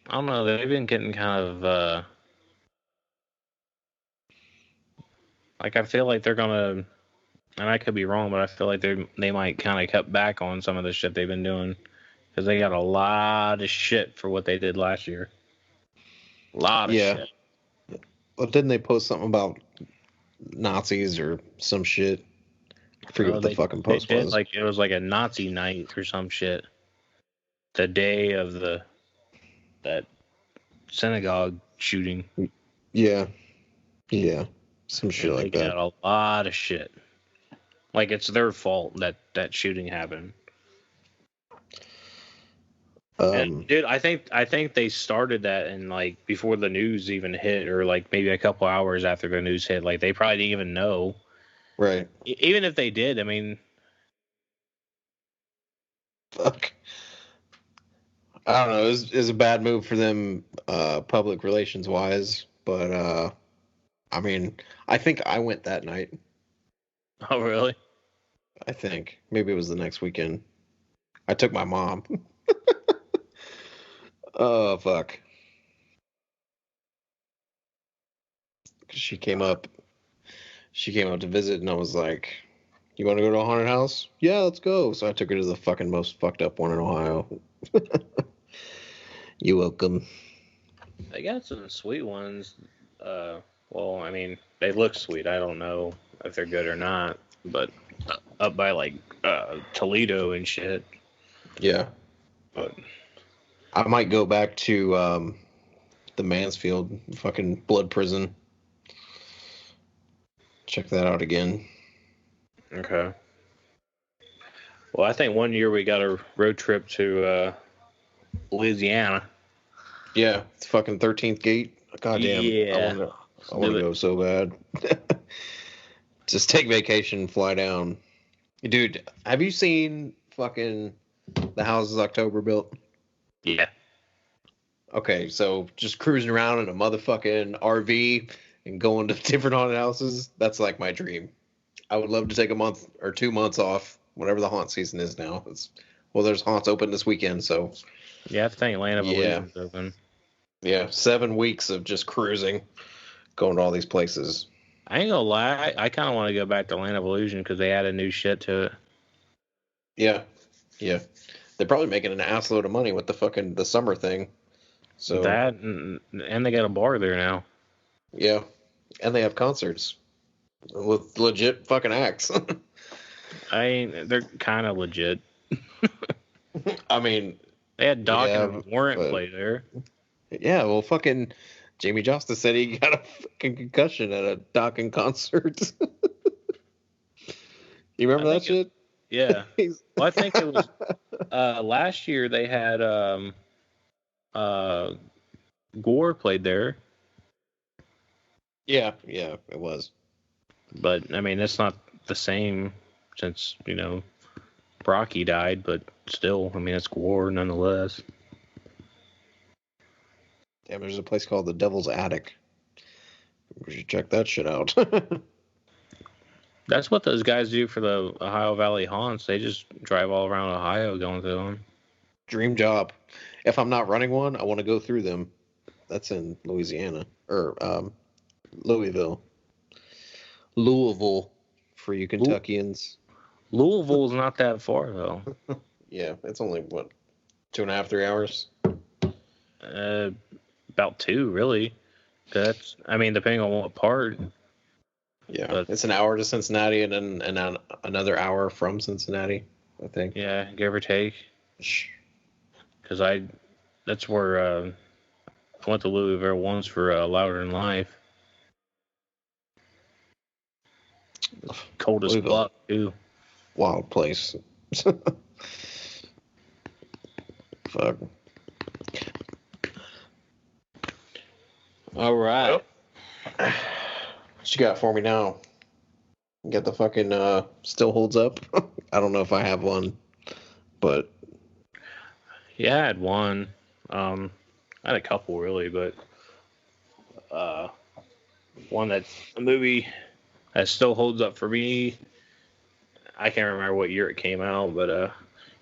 I don't know. They've been getting kind of like, I feel like they're gonna, and I could be wrong, but I feel like they might kind of cut back on some of the shit they've been doing because they got a lot of shit for what they did last year. A lot of shit. Well, didn't they post something about Nazis or some shit. I forget what the fucking post was. Like it was like a Nazi night or some shit. The day of that synagogue shooting. Yeah, some shit like that. They got a lot of shit. Like it's their fault that shooting happened. Dude, I think they started that in like before the news even hit, or like maybe a couple hours after the news hit. Like they probably didn't even know. Right. Even if they did, I mean, fuck. I don't know. It was a bad move for them, public relations wise. But I mean, I think I went that night. oh really? I think maybe it was the next weekend. I took my mom. Oh fuck. She came up. She came up to visit, and I was like, "You want to go to a haunted house? Yeah, let's go." So I took her to the fucking most fucked up one in Ohio. You're welcome. They got some sweet ones. Well, I mean, they look sweet. I don't know if they're good or not, but up by like Toledo and shit. Yeah. But I might go back to the Mansfield fucking blood prison. Check that out again. okay. Well, I think one year we got a road trip to Louisiana. Yeah, it's fucking 13th Gate. Goddamn. Yeah. I want to go so bad. Just take vacation, fly down. Dude, have you seen fucking the houses October built? Yeah. Okay, so just cruising around in a motherfucking RV and going to different haunted houses, that's like my dream. I would love to take a month or 2 months off, whatever the haunt season is now. Well, there's haunts open this weekend, so Yeah, I think Land of Illusion's open. Yeah, 7 weeks of just cruising, going to all these places. I ain't gonna lie, I kind of want to go back to Land of Illusion because they added new shit to it. Yeah. They're probably making an assload of money with the summer thing. So that and they got a bar there now. Yeah, and they have concerts with legit fucking acts. They're kind of legit. I mean, they had Doc and Warrant play there. Yeah, well, fucking Jamie Justice said he got a fucking concussion at a Dokken concert. You remember that shit? Yeah. Well, I think it was last year they had Gore played there. Yeah, it was. But I mean, it's not the same since Brocky died, but still, I mean, it's Gore nonetheless. Damn, there's a place called the Devil's Attic. We should check that shit out. That's what those guys do for the Ohio Valley Haunts. They just drive all around Ohio going through them. Dream job. If I'm not running one, I want to go through them. That's in Louisiana. Or Louisville for you Kentuckians. Louisville's not that far though. Yeah, it's only 2.5, 3 hours. About 2 really. I mean, depending on what part. Yeah, but it's an hour to Cincinnati and then another hour from Cincinnati, I think. Yeah, give or take. Because that's where I went to Louisville once for Louder Than Life. Cold as fuck, too. Wild place. Fuck. All right. Well, what you got for me now? You got the fucking still holds up? I don't know if I have one, but yeah, I had one. I had a couple really, but one that's a movie that still holds up for me. I can't remember what year it came out, but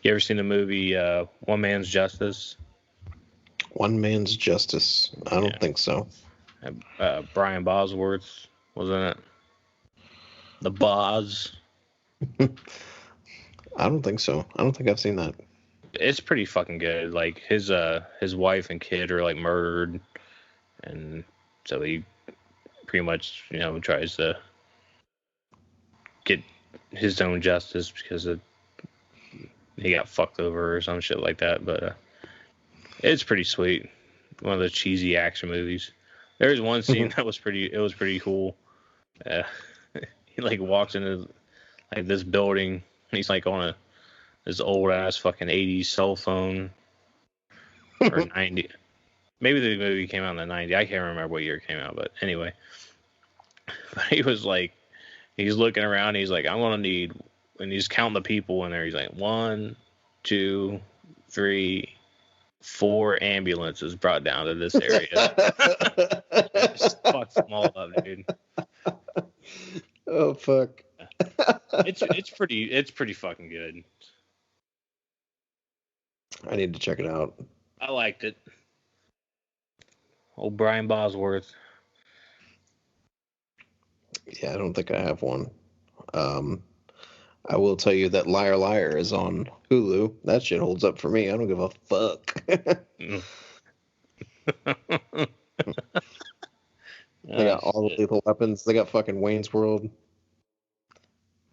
you ever seen the movie One Man's Justice? One Man's Justice? I don't think so. Brian Bosworth was in it. The Boz. I don't think so. I don't think I've seen that. It's pretty fucking good. Like his wife and kid are like murdered, and so he pretty much tries to his own justice because he got fucked over or some shit like that. But it's pretty sweet. One of the cheesy action movies. There's one scene that was pretty cool. He like walks into like this building. He's like on this old ass fucking 80s cell phone or 90. Maybe the movie came out in the 90s. I can't remember what year it came out, but anyway. But he was like, he's looking around. He's like, I'm gonna need, and he's counting the people in there. He's like, 1, 2, 3, 4 ambulances brought down to this area. Just fucks them all up, dude. Oh fuck. It's pretty fucking good. I need to check it out. I liked it. Old Brian Bosworth. Yeah, I don't think I have one. I will tell you that Liar Liar is on Hulu. That shit holds up for me. I don't give a fuck. They got all the lethal weapons. They got fucking Wayne's World.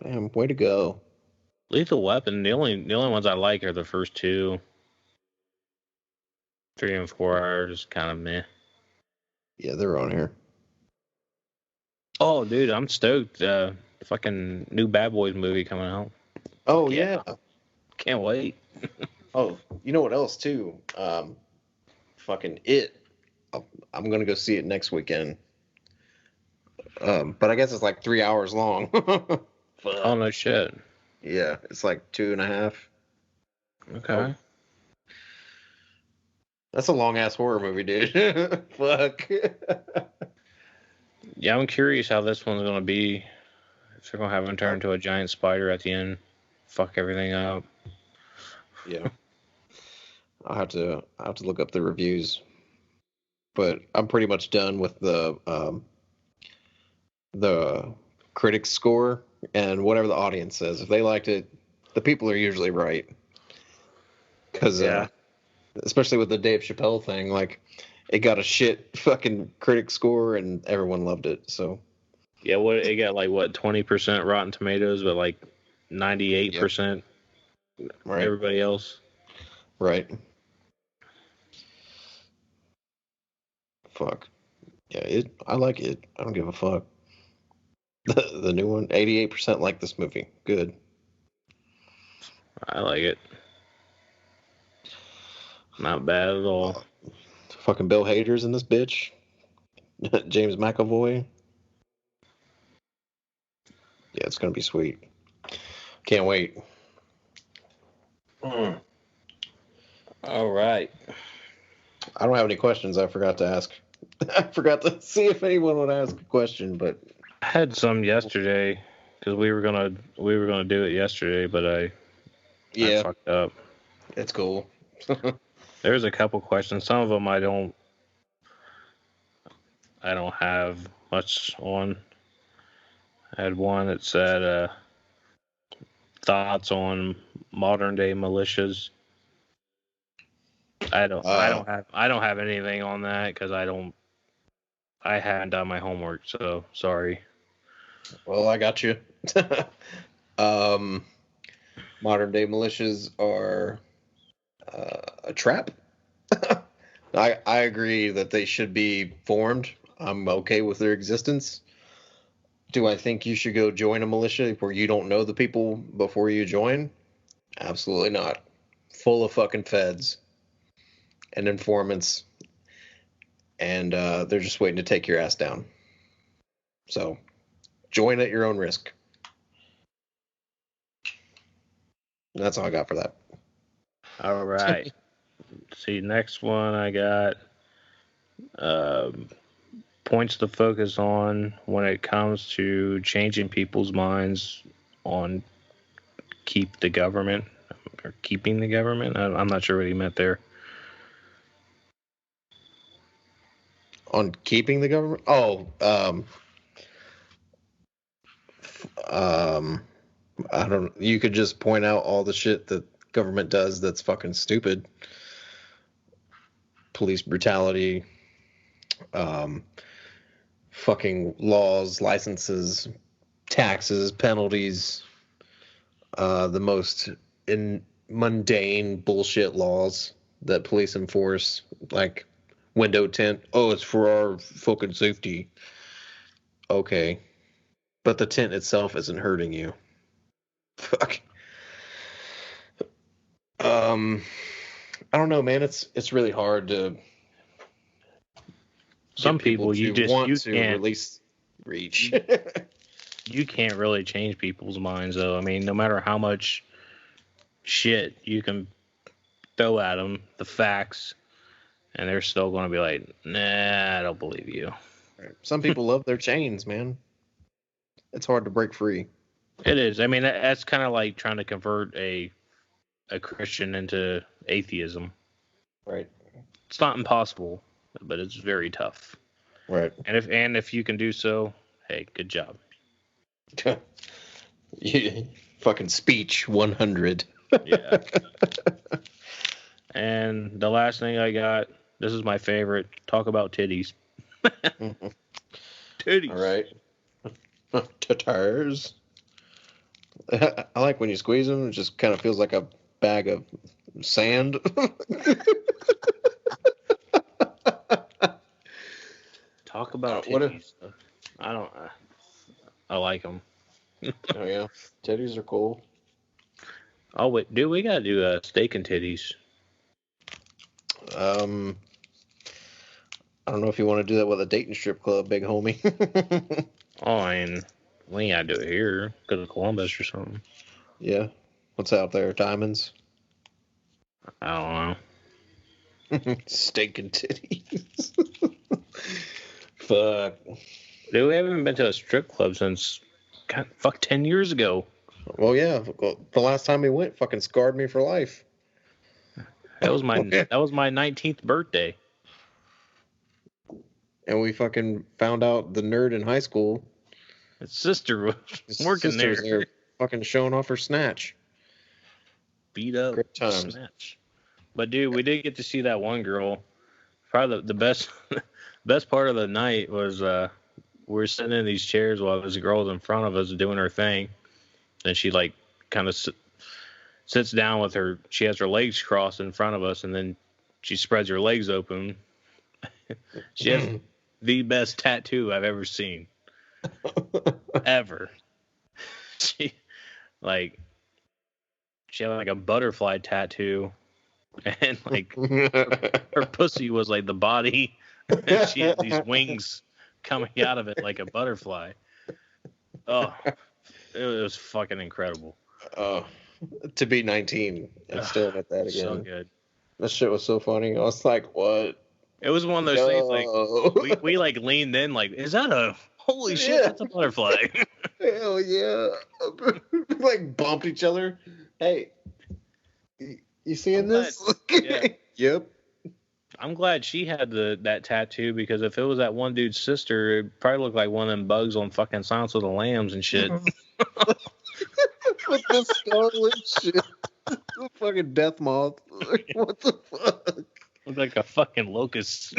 Damn, way to go. Lethal Weapon. The only ones I like are the first 2. 3 and 4 are just kind of meh. Yeah, they're on here. Oh, dude, I'm stoked. Fucking new Bad Boys movie coming out. Oh yeah. Can't wait. Oh, you know what else too? Fucking It. I'm gonna go see it next weekend. But I guess it's like 3 hours long. Oh no shit. Yeah, it's like 2.5. Okay. Oh. That's a long ass horror movie, dude. Fuck. Yeah, I'm curious how this one's gonna be. If they're gonna have him turn into a giant spider at the end, fuck everything up. Yeah. I'll have to look up the reviews. But I'm pretty much done with the critics score and whatever the audience says. If they liked it, the people are usually right. Because especially with the Dave Chappelle thing, like it got a shit fucking critic score and everyone loved it. So yeah, it got like 20% Rotten Tomatoes, but like 98% right. Everybody else. Right. Fuck. Yeah, I like it. I don't give a fuck. The new one, 88% like this movie. Good. I like it. Not bad at all. Fucking Bill Hader's in this bitch. James McAvoy. Yeah, it's gonna be sweet. Can't wait. All right. I don't have any questions. I forgot to ask. I forgot to see if anyone would ask a question, but I had some yesterday because we were gonna do it yesterday, but I fucked up. It's cool. There's a couple questions. Some of them I don't have much on. I had one that said thoughts on modern day militias. I don't have anything on that because I haven't done my homework, so sorry. Well, I got you. Modern day militias are a trap. I agree that they should be formed. I'm okay with their existence. Do I think you should go join a militia where you don't know the people before you join? Absolutely not. Full of fucking feds and informants, and they're just waiting to take your ass down. So, join at your own risk. That's all I got for that. All right. See, next one I got points to focus on when it comes to changing people's minds on keep the government or keeping the government. I'm not sure what he meant there. On keeping the government? I don't. You could just point out all the shit that government does that's fucking stupid. Police brutality, fucking laws, licenses, taxes, penalties, the most mundane bullshit laws that police enforce, like window tint. Oh, it's for our fucking safety. Okay, but the tint itself isn't hurting you. Fuck. I don't know, man. It's really hard to. Some people you can't release reach. You can't really change people's minds, though. I mean, no matter how much shit you can throw at them, the facts, and they're still going to be like, nah, I don't believe you. Some people love their chains, man. It's hard to break free. It is. I mean, that's kind of like trying to convert a Christian into atheism. Right. It's not impossible, but it's very tough. Right. And if you can do so, hey, good job. Fucking speech 100. Yeah. And the last thing I got, this is my favorite. Talk about titties. Titties. All right. Tatars. I like when you squeeze them. It just kind of feels like a bag of sand. Talk about titties. I like them. Oh yeah, titties are cool. Oh wait, dude, we gotta do steak and titties. I don't know if you want to do that with a dating strip club, big homie. Oh, I mean, we ain't gotta do it here. Go to Columbus or something. Yeah. What's out there? Diamonds? I don't know. Steak and titties. Fuck. Dude, we haven't been to a strip club since 10 years ago. Well, yeah. The last time we went fucking scarred me for life. That was my 19th birthday. And we fucking found out the nerd in high school. His sister was working there. Fucking showing off her snatch. Beat up snatch. But dude, we did get to see that one girl. Probably the best best part of the night was we were sitting in these chairs while this girl's in front of us doing her thing. And she like kind of sits down with her. She has her legs crossed in front of us, and then she spreads her legs open. She has the best tattoo I've ever seen. Ever. She had like a butterfly tattoo, and like her pussy was like the body, and she had these wings coming out of it like a butterfly. Oh, it was fucking incredible. Oh, to be 19 and still at that again. So good. That shit was so funny. I was like, what? It was one of those things like we like leaned in like, is that a holy shit? Yeah. That's a butterfly. Hell yeah! Like bumped each other. Hey, you seeing this? Yeah. Yep. I'm glad she had that tattoo, because if it was that one dude's sister, it probably looked like one of them bugs on fucking Silence of the Lambs and shit. With the skull and shit. The fucking death moth. What the fuck? Looked like a fucking locust.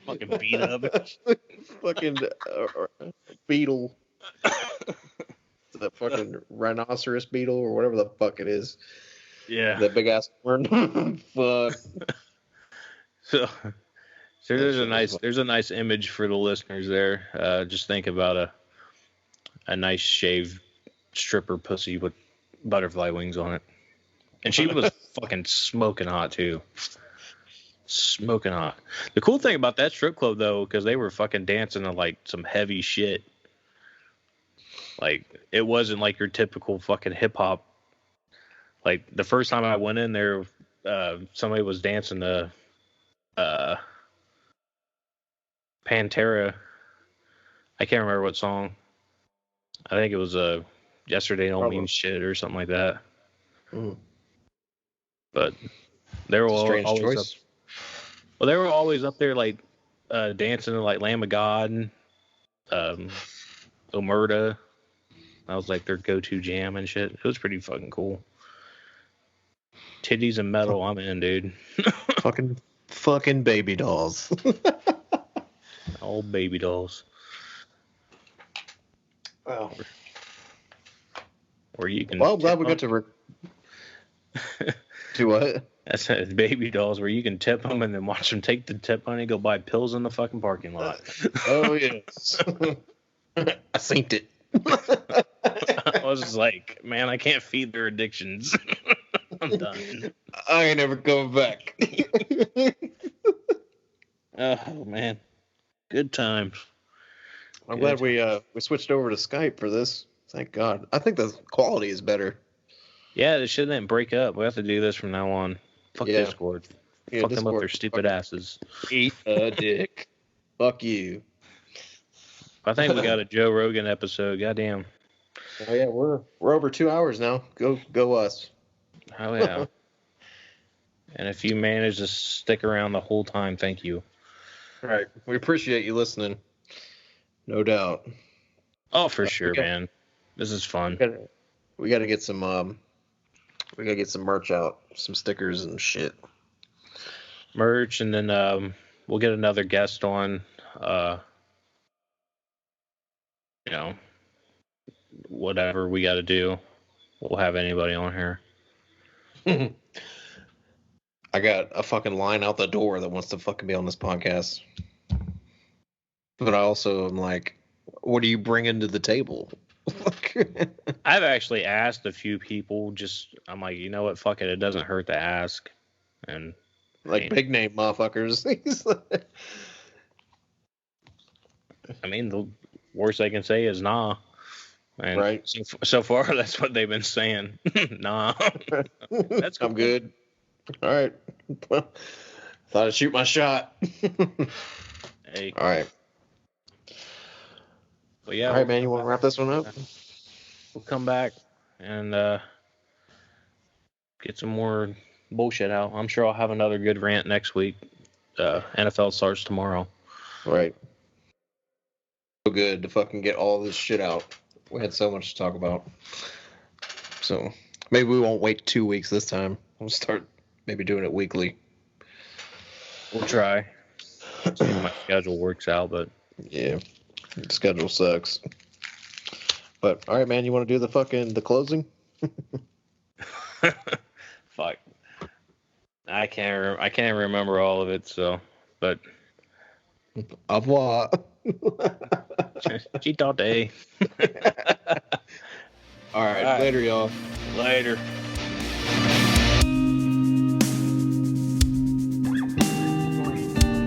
Fucking beat up. Fucking beetle. The fucking rhinoceros beetle or whatever the fuck it is. Yeah. That big ass horn. Fuck. So there's a nice image for the listeners there. Just think about a nice shaved stripper pussy with butterfly wings on it. And she was fucking smoking hot too. Smoking hot. The cool thing about that strip club though, because they were fucking dancing to like some heavy shit. Like it wasn't like your typical fucking hip hop. Like the first time I went in there, somebody was dancing to Pantera. I can't remember what song. I think it was Yesterday Don't Mean Shit or something like that. Mm. But they were always choice. Well, they were always up there like dancing to like Lamb of God, Omerta. That was like their go-to jam and shit. It was pretty fucking cool. Titties and metal, I'm in, dude. fucking baby dolls. Old baby dolls. Well, where you can. Well, I'm glad we got to. Do what? That's baby dolls where you can tip them and then watch them take the tip money, go buy pills in the fucking parking lot. Oh yes, I synced it. I was just like, man, I can't feed their addictions. I'm done. I ain't never coming back. Oh man, good times. I'm glad we switched over to Skype for this. Thank God. I think the quality is better. Yeah, they shouldn't break up. We have to do this from now on. Fuck Discord. Yeah, Fuck Discord. them up their stupid asses. Eat a dick. Fuck you. I think we got a Joe Rogan episode. Goddamn. Oh yeah, we're over 2 hours now. Go us. Oh yeah. And if you manage to stick around the whole time, thank you. All right, we appreciate you listening. No doubt. Oh, for sure, man. This is fun. We got to get some. We gotta get some merch out, some stickers and shit. Merch, and then we'll get another guest on. You know, whatever we got to do, we'll have anybody on here. I got a fucking line out the door that wants to fucking be on this podcast, but I also am like, what are you bringing to the table? I've actually asked a few people. I'm like, you know what? Fuck it. It doesn't hurt to ask. And like big name motherfuckers. I mean, the worst they can say is nah. And right. So far, that's what they've been saying. Nah. That's cool. I'm good. All right. Thought I'd shoot my shot. Hey. All right. Well, yeah. All right, man. You want to wrap this one up? We'll come back and get some more bullshit out. I'm sure I'll have another good rant next week. NFL starts tomorrow. Right. So good to fucking get all this shit out. We had so much to talk about. So maybe we won't wait 2 weeks this time. We'll start maybe doing it weekly. We'll try. See if my schedule works out, but yeah, the schedule sucks. But all right, man, you want to do the closing? Fuck. I can't remember all of it, so but au revoir. Cheat all day. All right, later, y'all. Later.